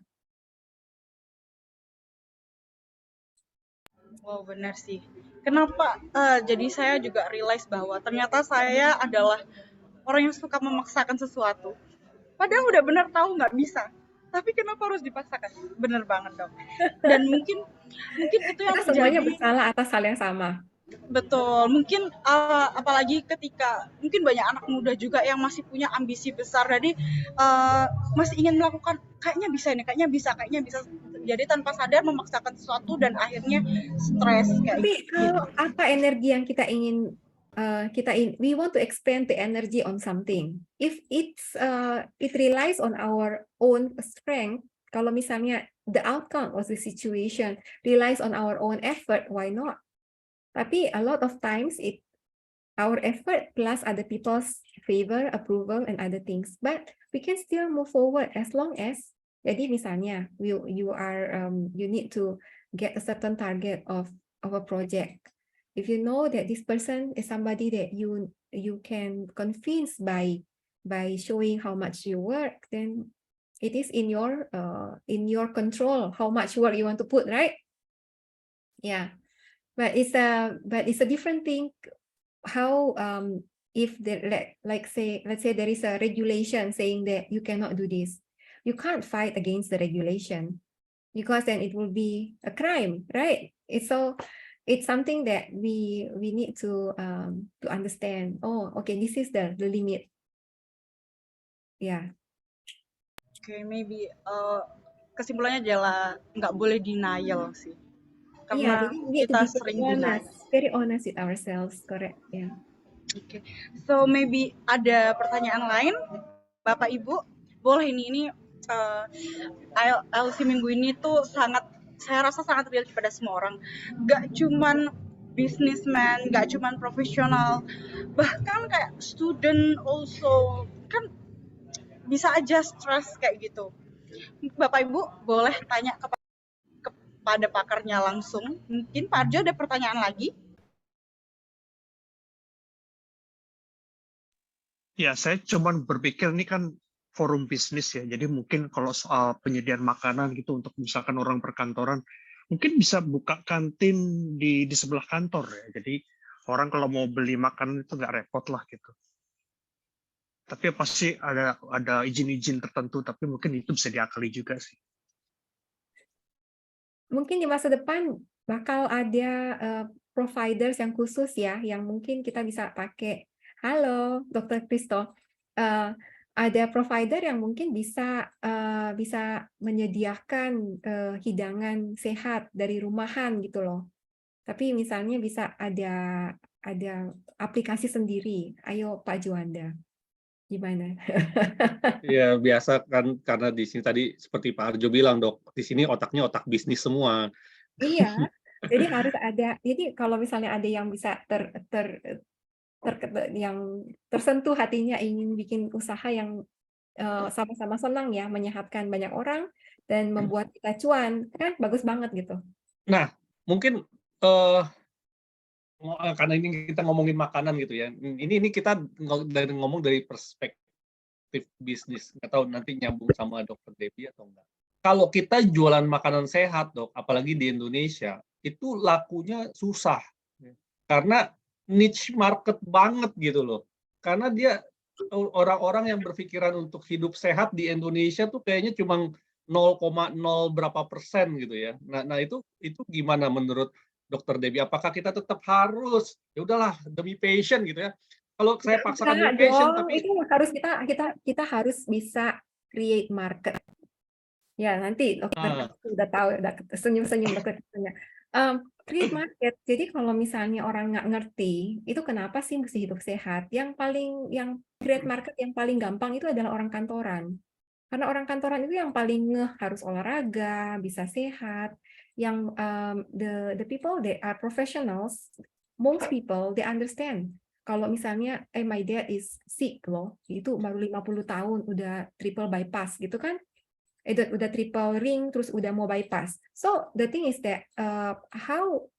S1: Wow, benar sih. Kenapa? Jadi saya juga realize bahwa ternyata saya adalah orang yang suka memaksakan sesuatu. Padahal udah benar tahu nggak bisa. Tapi kenapa harus dipaksakan? Bener banget dong. Dan mungkin itu yang
S2: Kita semuanya bersalah atas hal yang sama.
S1: Betul, mungkin apalagi ketika mungkin banyak anak muda juga yang masih punya ambisi besar, jadi masih ingin melakukan kayaknya bisa. Jadi tanpa sadar memaksakan sesuatu dan akhirnya stres kayak
S2: Tapi
S1: gitu.
S2: kalau apa energi yang kita ingin we want to expend the energy on something. If it relies on our own strength, kalau misalnya the outcome of the situation relies on our own effort, why not? Tapi a lot of times our effort plus other people's favor, approval, and other things. But we can still move forward as long as Jadi misalnya you need to get a certain target of a project. If you know that this person is somebody that you can convince by showing how much you work, then it is in your control how much work you want to put, right? Yeah, but it's a different thing. How if let's say there is a regulation saying that you cannot do this, you can't fight against the regulation because then it will be a crime, right? It's something that we need to understand. Oh, okay, this is the limit. Yeah.
S1: Okay, maybe kesimpulannya adalah nggak boleh denial sih,
S2: Yeah,
S1: karena
S2: jadi we need to
S1: kita
S2: be
S1: sering denial.
S2: very honest with ourselves, correct? Yeah.
S1: Okay. So maybe ada pertanyaan lain, Bapak Ibu, boleh ini IELTS minggu ini tuh saya rasa sangat relate pada semua orang. Gak cuman businessman, gak cuman profesional, bahkan kayak student also kan bisa aja stres kayak gitu. Bapak Ibu boleh tanya kepada pakarnya langsung. Mungkin Pak Arjo ada pertanyaan lagi?
S3: Ya, saya cuman berpikir ini kan forum bisnis ya, jadi mungkin kalau soal penyediaan makanan gitu untuk misalkan orang perkantoran, mungkin bisa buka kantin di sebelah kantor ya. Jadi orang kalau mau beli makanan itu nggak repot lah gitu. Tapi pasti ada izin-izin tertentu, tapi mungkin itu bisa diakali juga sih.
S2: Mungkin di masa depan bakal ada providers yang khusus ya, yang mungkin kita bisa pakai. Halo, Dr. Christo. Ada provider yang mungkin bisa menyediakan hidangan sehat dari rumahan gitu loh. Tapi misalnya bisa ada aplikasi sendiri. Ayo Pak Juanda, gimana?
S4: Ya biasa kan, karena di sini tadi seperti Pak Arjo bilang, Dok, di sini otaknya otak bisnis semua.
S2: Iya, jadi harus ada. Jadi kalau misalnya ada yang bisa yang tersentuh hatinya ingin bikin usaha yang sama-sama senang ya, menyehatkan banyak orang dan membuat kita cuan, kan bagus banget gitu.
S4: Nah, mungkin karena ini kita ngomongin makanan gitu ya. Ini kita ngomong dari perspektif bisnis. Nggak tahu nanti nyambung sama Dr. Debbie atau enggak. Kalau kita jualan makanan sehat, Dok, apalagi di Indonesia, itu lakunya susah. Karena niche market banget gitu loh. Karena dia orang-orang yang berpikiran untuk hidup sehat di Indonesia tuh kayaknya cuma 0,0 berapa persen gitu ya. Nah itu gimana menurut Dr. Debbie? Apakah kita tetap harus ya udahlah demi passion gitu ya? Kalau saya paksakan demi passion, tapi
S2: itu harus kita harus bisa create market. Ya, nanti dokter udah tahu, udah senyum-senyum dokternya. Create market. Jadi kalau misalnya orang nggak ngerti, itu kenapa sih mesti hidup sehat? Yang create market yang paling gampang itu adalah orang kantoran. Karena orang kantoran itu yang paling harus olahraga, bisa sehat. Yang the people they are professionals, most people they understand. Kalau misalnya my dad is sick loh, itu baru 50 tahun udah triple bypass gitu kan? Udah triple ring terus udah mau bypass. So the thing is that how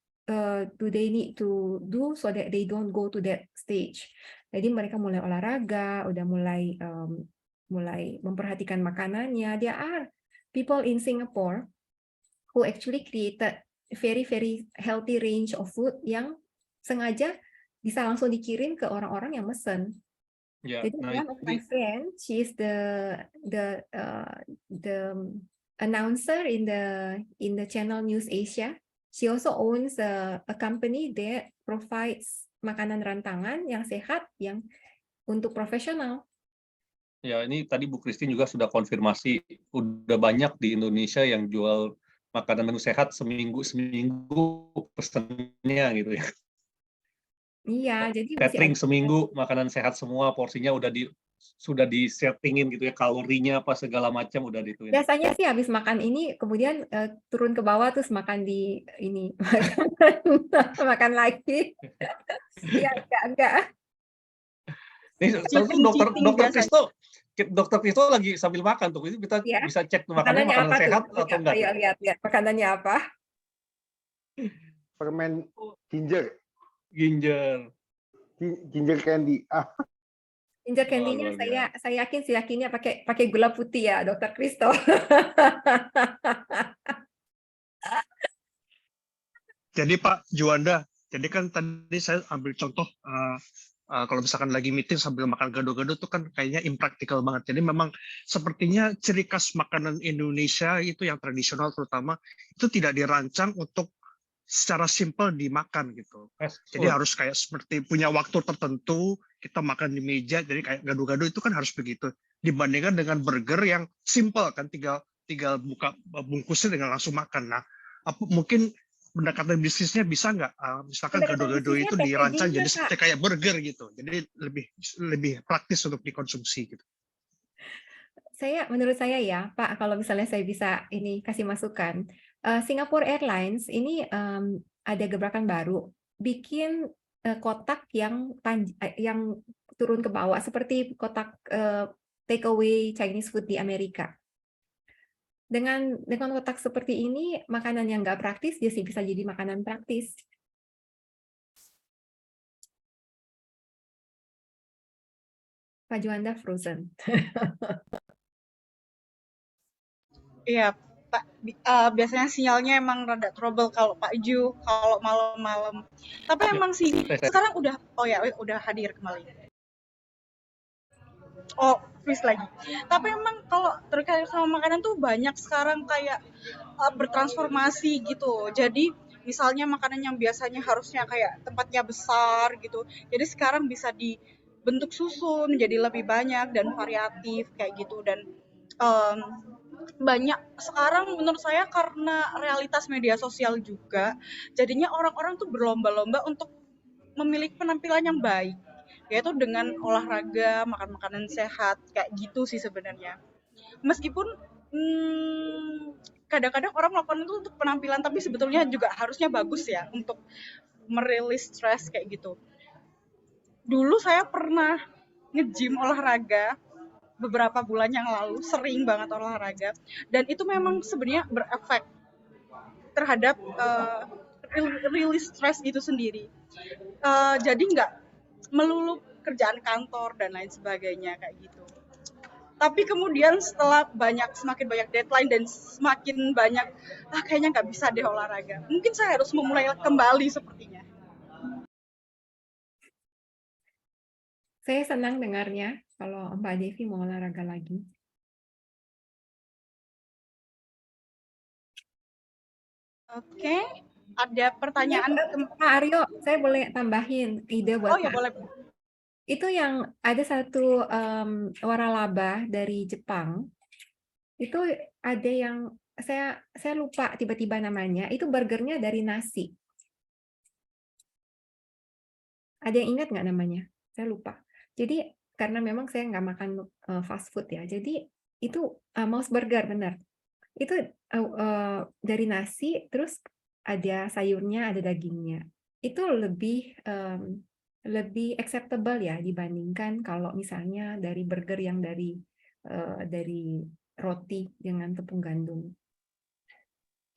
S2: do they need to do so that they don't go to that stage. Jadi mereka mulai olahraga, udah mulai memperhatikan makanannya. There are people in Singapore who actually created very very healthy range of food yang sengaja bisa langsung dikirim ke orang-orang yang mesen.
S4: ya,
S2: Jadi one of my friend, she is the announcer in the channel News Asia. She also owns a company that provides makanan rantangan yang sehat yang untuk profesional.
S4: Ya, ini tadi Bu Christine juga sudah konfirmasi, udah banyak di Indonesia yang jual makanan menu sehat seminggu pesennya gitu ya.
S2: Iya, jadi
S4: Catering seminggu makanan sehat semua, porsinya sudah disettingin gitu ya, kalorinya apa segala macam udah dituin.
S2: Biasanya sih habis makan ini kemudian turun ke bawah terus makan di ini makan lagi. Ya enggak.
S4: Nih, Dr. Christo Dokter Kristo lagi sambil makan tuh. Itu kita
S2: Ya.
S4: bisa cek makanannya
S2: Makanannya
S4: makanan
S2: apa tuh?
S4: sehat atau enggak.
S2: Ayo lihat makanannya apa?
S5: Permen ginger,
S4: Ginger.
S5: ginger candy.
S2: Ginger
S4: Oh,
S2: candy-nya
S4: luar biasa.
S2: saya yakinnya pakai gula putih ya, Dokter Kristo.
S3: Jadi Pak Juanda, jadi kan tadi saya ambil contoh kalau misalkan lagi meeting sambil makan gado-gado itu kan kayaknya impractical banget. Jadi memang sepertinya ciri khas makanan Indonesia itu yang tradisional terutama itu tidak dirancang untuk secara simpel dimakan gitu. Jadi harus kayak seperti punya waktu tertentu kita makan di meja. Jadi kayak gado-gado itu kan harus begitu. Dibandingkan dengan burger yang simple kan tinggal buka bungkusnya dengan langsung makan. Nah, mungkin pendekatan bisnisnya bisa nggak misalkan gado-gado itu dirancang jadi seperti kayak burger gitu, jadi lebih praktis untuk dikonsumsi gitu.
S2: Menurut saya ya Pak, kalau misalnya saya bisa ini kasih masukan, Singapore Airlines ini ada gebrakan baru, bikin kotak yang turun ke bawah seperti kotak take away Chinese food di Amerika. Dengan kotak seperti ini, makanan yang nggak praktis dia sih bisa jadi makanan praktis. Pak Juanda frozen.
S1: Iya, Pak. Biasanya sinyalnya emang rada trouble kalau Pak Ju kalau malam-malam. Tapi emang sih sekarang udah hadir kembali. Oh, freeze lagi. Tapi emang kalau terkait sama makanan tuh banyak sekarang kayak bertransformasi gitu. Jadi misalnya makanan yang biasanya harusnya kayak tempatnya besar gitu. Jadi sekarang bisa dibentuk susun jadi lebih banyak dan variatif kayak gitu dan banyak sekarang menurut saya karena realitas media sosial juga jadinya orang-orang tuh berlomba-lomba untuk memiliki penampilan yang baik yaitu dengan olahraga, makan makanan sehat kayak gitu sih sebenarnya. Meskipun kadang-kadang orang melakukan itu untuk penampilan tapi sebetulnya juga harusnya bagus ya untuk merilis stres kayak gitu. Dulu saya pernah nge-gym olahraga beberapa bulan yang lalu, sering banget olahraga dan itu memang sebenarnya berefek terhadap rilis stres itu sendiri. Jadi nggak melulu kerjaan kantor dan lain sebagainya kayak gitu. Tapi kemudian setelah semakin banyak deadline dan semakin banyak kayaknya nggak bisa deh olahraga. Mungkin saya harus memulai kembali sepertinya.
S2: Saya senang dengarnya kalau Mbak Devi mau olahraga lagi.
S1: Oke, ada pertanyaan
S2: Pak Aryo, saya boleh tambahin ide buat
S1: ya
S2: Pak.
S1: boleh.
S2: Itu yang ada satu waralaba dari Jepang. Itu ada yang saya lupa tiba-tiba namanya. Itu burgernya dari nasi. Ada yang ingat nggak namanya? Saya lupa. Jadi karena memang saya nggak makan fast food ya. Jadi itu mouse burger benar. Itu dari nasi, terus ada sayurnya, ada dagingnya. Itu lebih acceptable ya dibandingkan kalau misalnya dari burger yang dari roti dengan tepung gandum.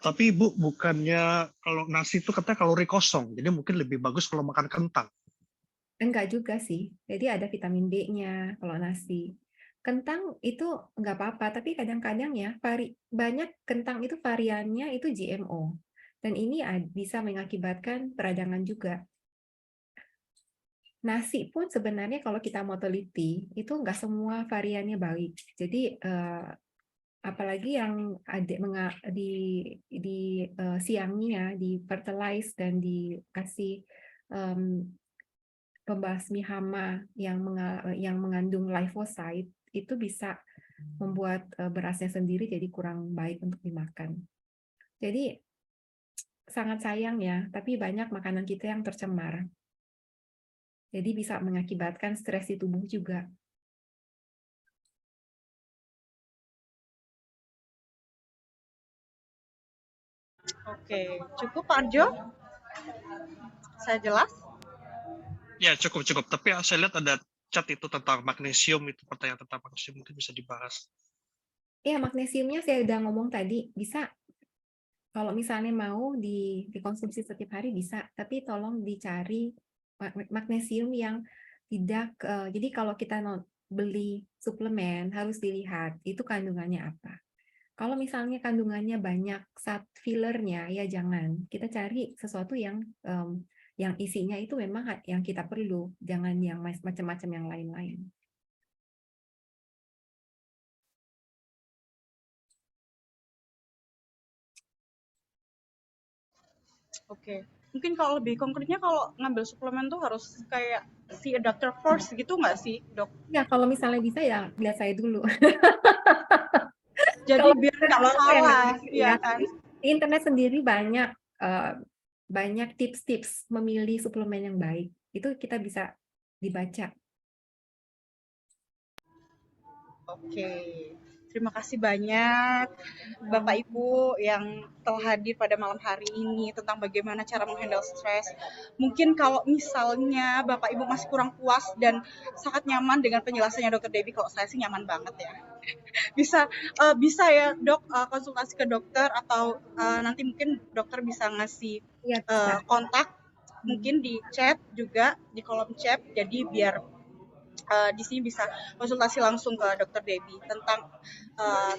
S3: Tapi Bu, bukannya kalau nasi itu katanya kalori kosong, jadi mungkin lebih bagus kalau makan kentang.
S2: Enggak juga sih. Jadi ada vitamin B-nya kalau nasi. Kentang itu enggak apa-apa, tapi kadang-kadang ya banyak kentang itu variannya itu GMO. Dan ini bisa mengakibatkan peradangan juga. Nasi pun sebenarnya kalau kita mau teliti, itu enggak semua variannya baik. Jadi apalagi yang ada di siangnya, di fertilize dan dikasih pembasmi hama yang mengandung glyphosate itu bisa membuat berasnya sendiri jadi kurang baik untuk dimakan. Jadi sangat sayang ya, tapi banyak makanan kita yang tercemar. Jadi bisa mengakibatkan stres di tubuh juga.
S1: Oke, cukup Pak Arjo? Saya jelas?
S3: Ya cukup. Tapi saya lihat ada chat itu tentang magnesium, itu pertanyaan tentang magnesium mungkin bisa dibahas.
S2: Ya, magnesiumnya saya udah ngomong tadi, bisa kalau misalnya mau dikonsumsi setiap hari bisa, tapi tolong dicari magnesium yang tidak, jadi kalau kita beli suplemen harus dilihat itu kandungannya apa. Kalau misalnya kandungannya banyak fillernya, ya jangan. Kita cari sesuatu yang isinya itu memang yang kita perlu, jangan yang macam-macam yang lain-lain.
S1: Oke. Mungkin kalau lebih konkretnya kalau ngambil suplemen tuh harus kayak see a doctor first gitu nggak sih, Dok?
S2: Ya, kalau misalnya bisa ya lihat saya dulu.
S1: Jadi
S2: Kalau
S1: biar nggak
S2: kalau saya nggak
S1: salah,
S2: bisa,
S1: ya
S2: ya.
S1: kan?
S2: Di internet sendiri banyak tips-tips memilih suplemen yang baik. Itu kita bisa dibaca.
S1: Oke. Terima kasih banyak Bapak Ibu yang telah hadir pada malam hari ini tentang bagaimana cara menghandle stres. Mungkin kalau misalnya Bapak Ibu masih kurang puas dan sangat nyaman dengan penjelasannya Dr. Debbie, kalau saya sih nyaman banget ya. Bisa ya Dok, konsultasi ke dokter atau nanti mungkin dokter bisa ngasih
S2: Ya, bisa.
S1: kontak mungkin di chat juga, di kolom chat, jadi biar di sini bisa konsultasi langsung ke Dr. Debbie tentang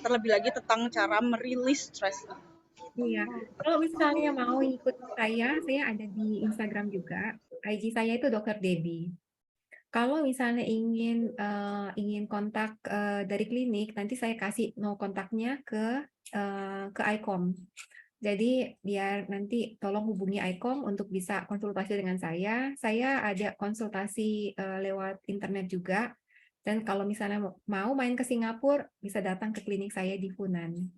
S1: terlebih lagi tentang cara merilis stres.
S2: Iya. Kalau misalnya mau ikut saya ada di Instagram juga. IG saya itu Dr. Debbie. Kalau misalnya ingin kontak dari klinik, nanti saya kasih kontaknya ke ICOM. Jadi biar nanti tolong hubungi ICOM untuk bisa konsultasi dengan saya. Saya ada konsultasi lewat internet juga. Dan kalau misalnya mau main ke Singapura, bisa datang ke klinik saya di Funan.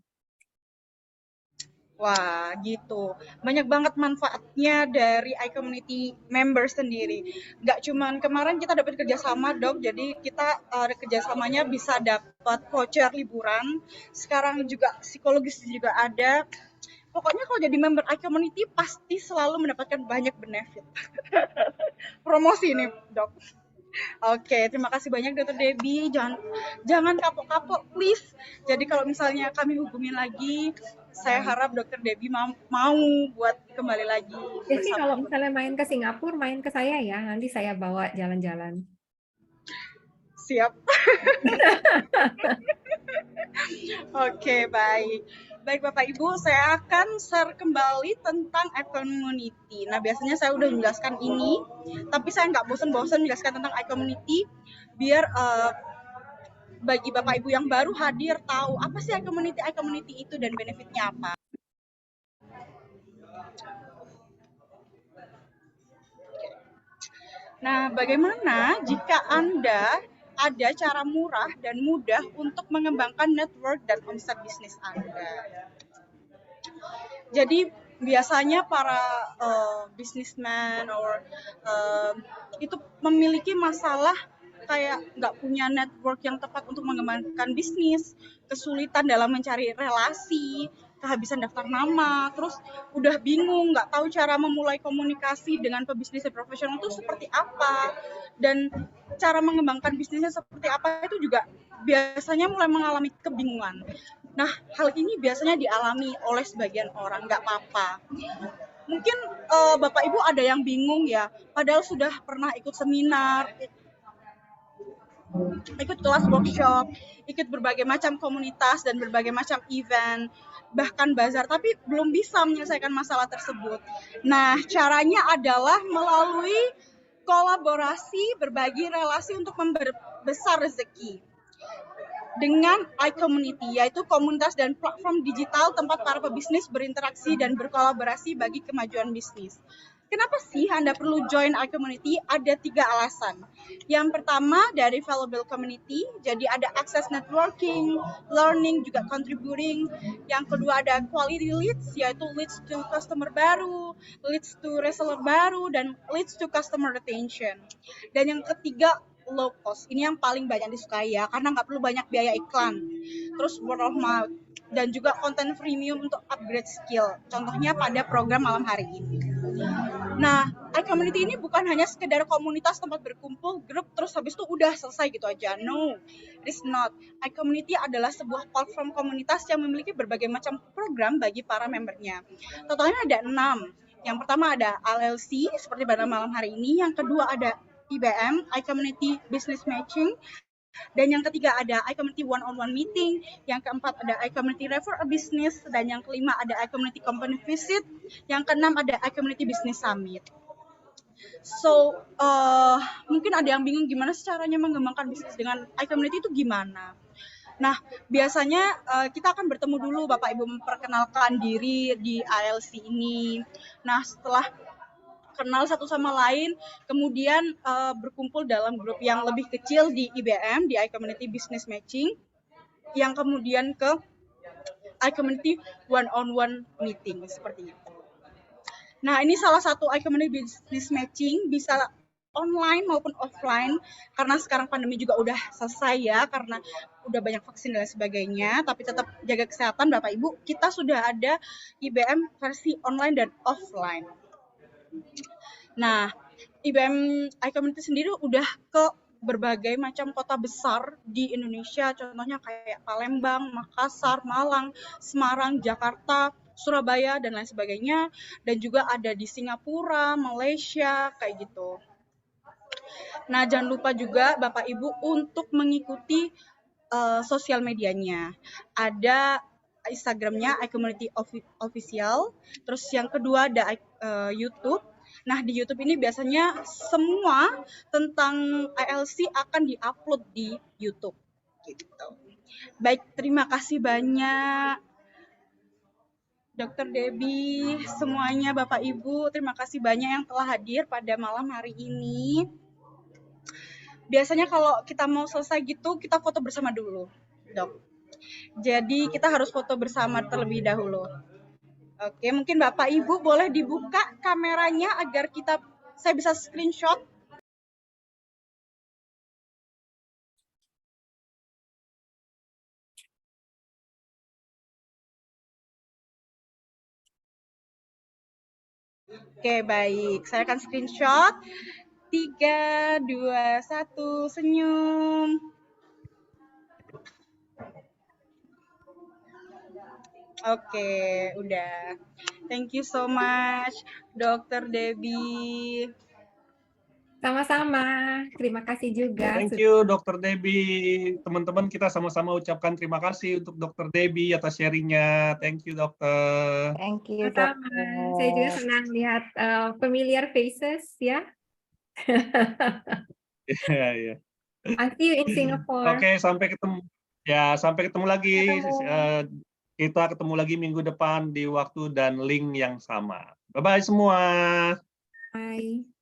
S1: Wah, gitu. Banyak banget manfaatnya dari iCommunity member sendiri. Nggak cuman kemarin kita dapat kerjasama, Dok. Jadi kita kerjasamanya bisa dapat voucher liburan. Sekarang juga psikologis juga ada. Pokoknya kalau jadi member iCommunity pasti selalu mendapatkan banyak benefit. Promosi nih, Dok. Oke, terima kasih banyak Dr. Debbie. Jangan kapok-kapok, please. Jadi kalau misalnya kami hubungin lagi, saya harap Dr. Debbie mau buat kembali lagi.
S2: Jadi kalau misalnya main ke Singapura, main ke saya ya. Nanti saya bawa jalan-jalan.
S1: Siap. Oke, baik. Baik Bapak Ibu, saya akan share kembali tentang iCommunity. Nah, biasanya saya udah menjelaskan ini, tapi saya nggak bosan-bosan menjelaskan tentang iCommunity, biar bagi Bapak Ibu yang baru hadir tahu apa sih iCommunity itu dan benefitnya apa. Nah, bagaimana jika Anda ada cara murah dan mudah untuk mengembangkan network dan omset bisnis Anda? Jadi biasanya para businessman itu memiliki masalah kayak nggak punya network yang tepat untuk mengembangkan bisnis, kesulitan dalam mencari relasi, kehabisan daftar nama, terus udah bingung, nggak tahu cara memulai komunikasi dengan pebisnis profesional itu seperti apa, dan cara mengembangkan bisnisnya seperti apa itu juga biasanya mulai mengalami kebingungan. Nah, hal ini biasanya dialami oleh sebagian orang, nggak apa-apa. Mungkin Bapak Ibu ada yang bingung ya, padahal sudah pernah ikut seminar, ikut kelas workshop, ikut berbagai macam komunitas dan berbagai macam event, bahkan bazar, tapi belum bisa menyelesaikan masalah tersebut. Nah, caranya adalah melalui kolaborasi, berbagi relasi untuk membesar rezeki. Dengan iCommunity, yaitu komunitas dan platform digital tempat para pebisnis berinteraksi dan berkolaborasi bagi kemajuan bisnis. Kenapa sih Anda perlu join iCommunity? Ada 3 alasan. Yang pertama dari valuable community, jadi ada akses networking, learning, juga contributing. Yang kedua ada quality leads, yaitu leads to customer baru, leads to reseller baru, dan leads to customer retention. Dan yang ketiga low cost. Ini yang paling banyak disukai ya, karena nggak perlu banyak biaya iklan. Terus word of mouth dan juga konten freemium untuk upgrade skill. Contohnya pada program malam hari ini. Nah, iCommunity ini bukan hanya sekedar komunitas tempat berkumpul, grup, terus habis itu udah selesai gitu aja. No, it is not. iCommunity adalah sebuah platform komunitas yang memiliki berbagai macam program bagi para membernya. Totalnya ada 6. Yang pertama ada LLC, seperti pada malam hari ini. Yang kedua ada IBM, iCommunity Business Matching. Dan yang ketiga ada iCommunity One-on-One Meeting, yang keempat ada iCommunity Refer a Business, dan yang kelima ada iCommunity Company Visit, yang keenam ada iCommunity Business Summit. So, mungkin ada yang bingung gimana sih caranya mengembangkan bisnis dengan iCommunity itu gimana? Nah, biasanya kita akan bertemu dulu Bapak Ibu memperkenalkan diri di ILC ini. Nah, setelah kenal satu sama lain, kemudian berkumpul dalam grup yang lebih kecil di IBM, di iCommunity Business Matching, yang kemudian ke iCommunity One-on-One Meeting, seperti itu. Nah, ini salah satu iCommunity Business Matching, bisa online maupun offline, karena sekarang pandemi juga udah selesai ya, karena udah banyak vaksin dan sebagainya, tapi tetap jaga kesehatan Bapak Ibu, kita sudah ada IBM versi online dan offline. Nah, IBM iCommunity sendiri udah ke berbagai macam kota besar di Indonesia, contohnya kayak Palembang, Makassar, Malang, Semarang, Jakarta, Surabaya, dan lain sebagainya. Dan juga ada di Singapura, Malaysia, kayak gitu. Nah, jangan lupa juga Bapak Ibu untuk mengikuti sosial medianya. Ada Instagramnya iCommunity Official, terus yang kedua ada YouTube. Nah, di YouTube ini biasanya semua tentang ILC akan diupload di YouTube. Gitu. Baik, terima kasih banyak Dr. Debbie, semuanya Bapak Ibu, terima kasih banyak yang telah hadir pada malam hari ini. Biasanya kalau kita mau selesai gitu, kita foto bersama dulu, Dok. Jadi kita harus foto bersama terlebih dahulu. Oke, mungkin Bapak Ibu boleh dibuka kameranya agar saya bisa screenshot. Oke, baik. Saya akan screenshot. 3, 2, 1, senyum. Oke, udah. Thank you so much, Dr. Debbie.
S2: Sama-sama. Terima kasih juga.
S4: Thank you, Dr. Debbie. Teman-teman, kita sama-sama ucapkan terima kasih untuk Dr. Debbie atas sharingnya. Thank you, Dokter.
S6: Thank you,
S2: Sama-sama.
S6: Dokter.
S2: Saya juga senang lihat familiar faces ya.
S4: Iya, iya.
S2: I'll see you in Singapore.
S4: Oke, sampai ketemu. Ya, sampai ketemu lagi.
S2: Ketemu.
S4: Kita ketemu lagi minggu depan di waktu dan link yang sama. Bye-bye semua.
S2: Bye.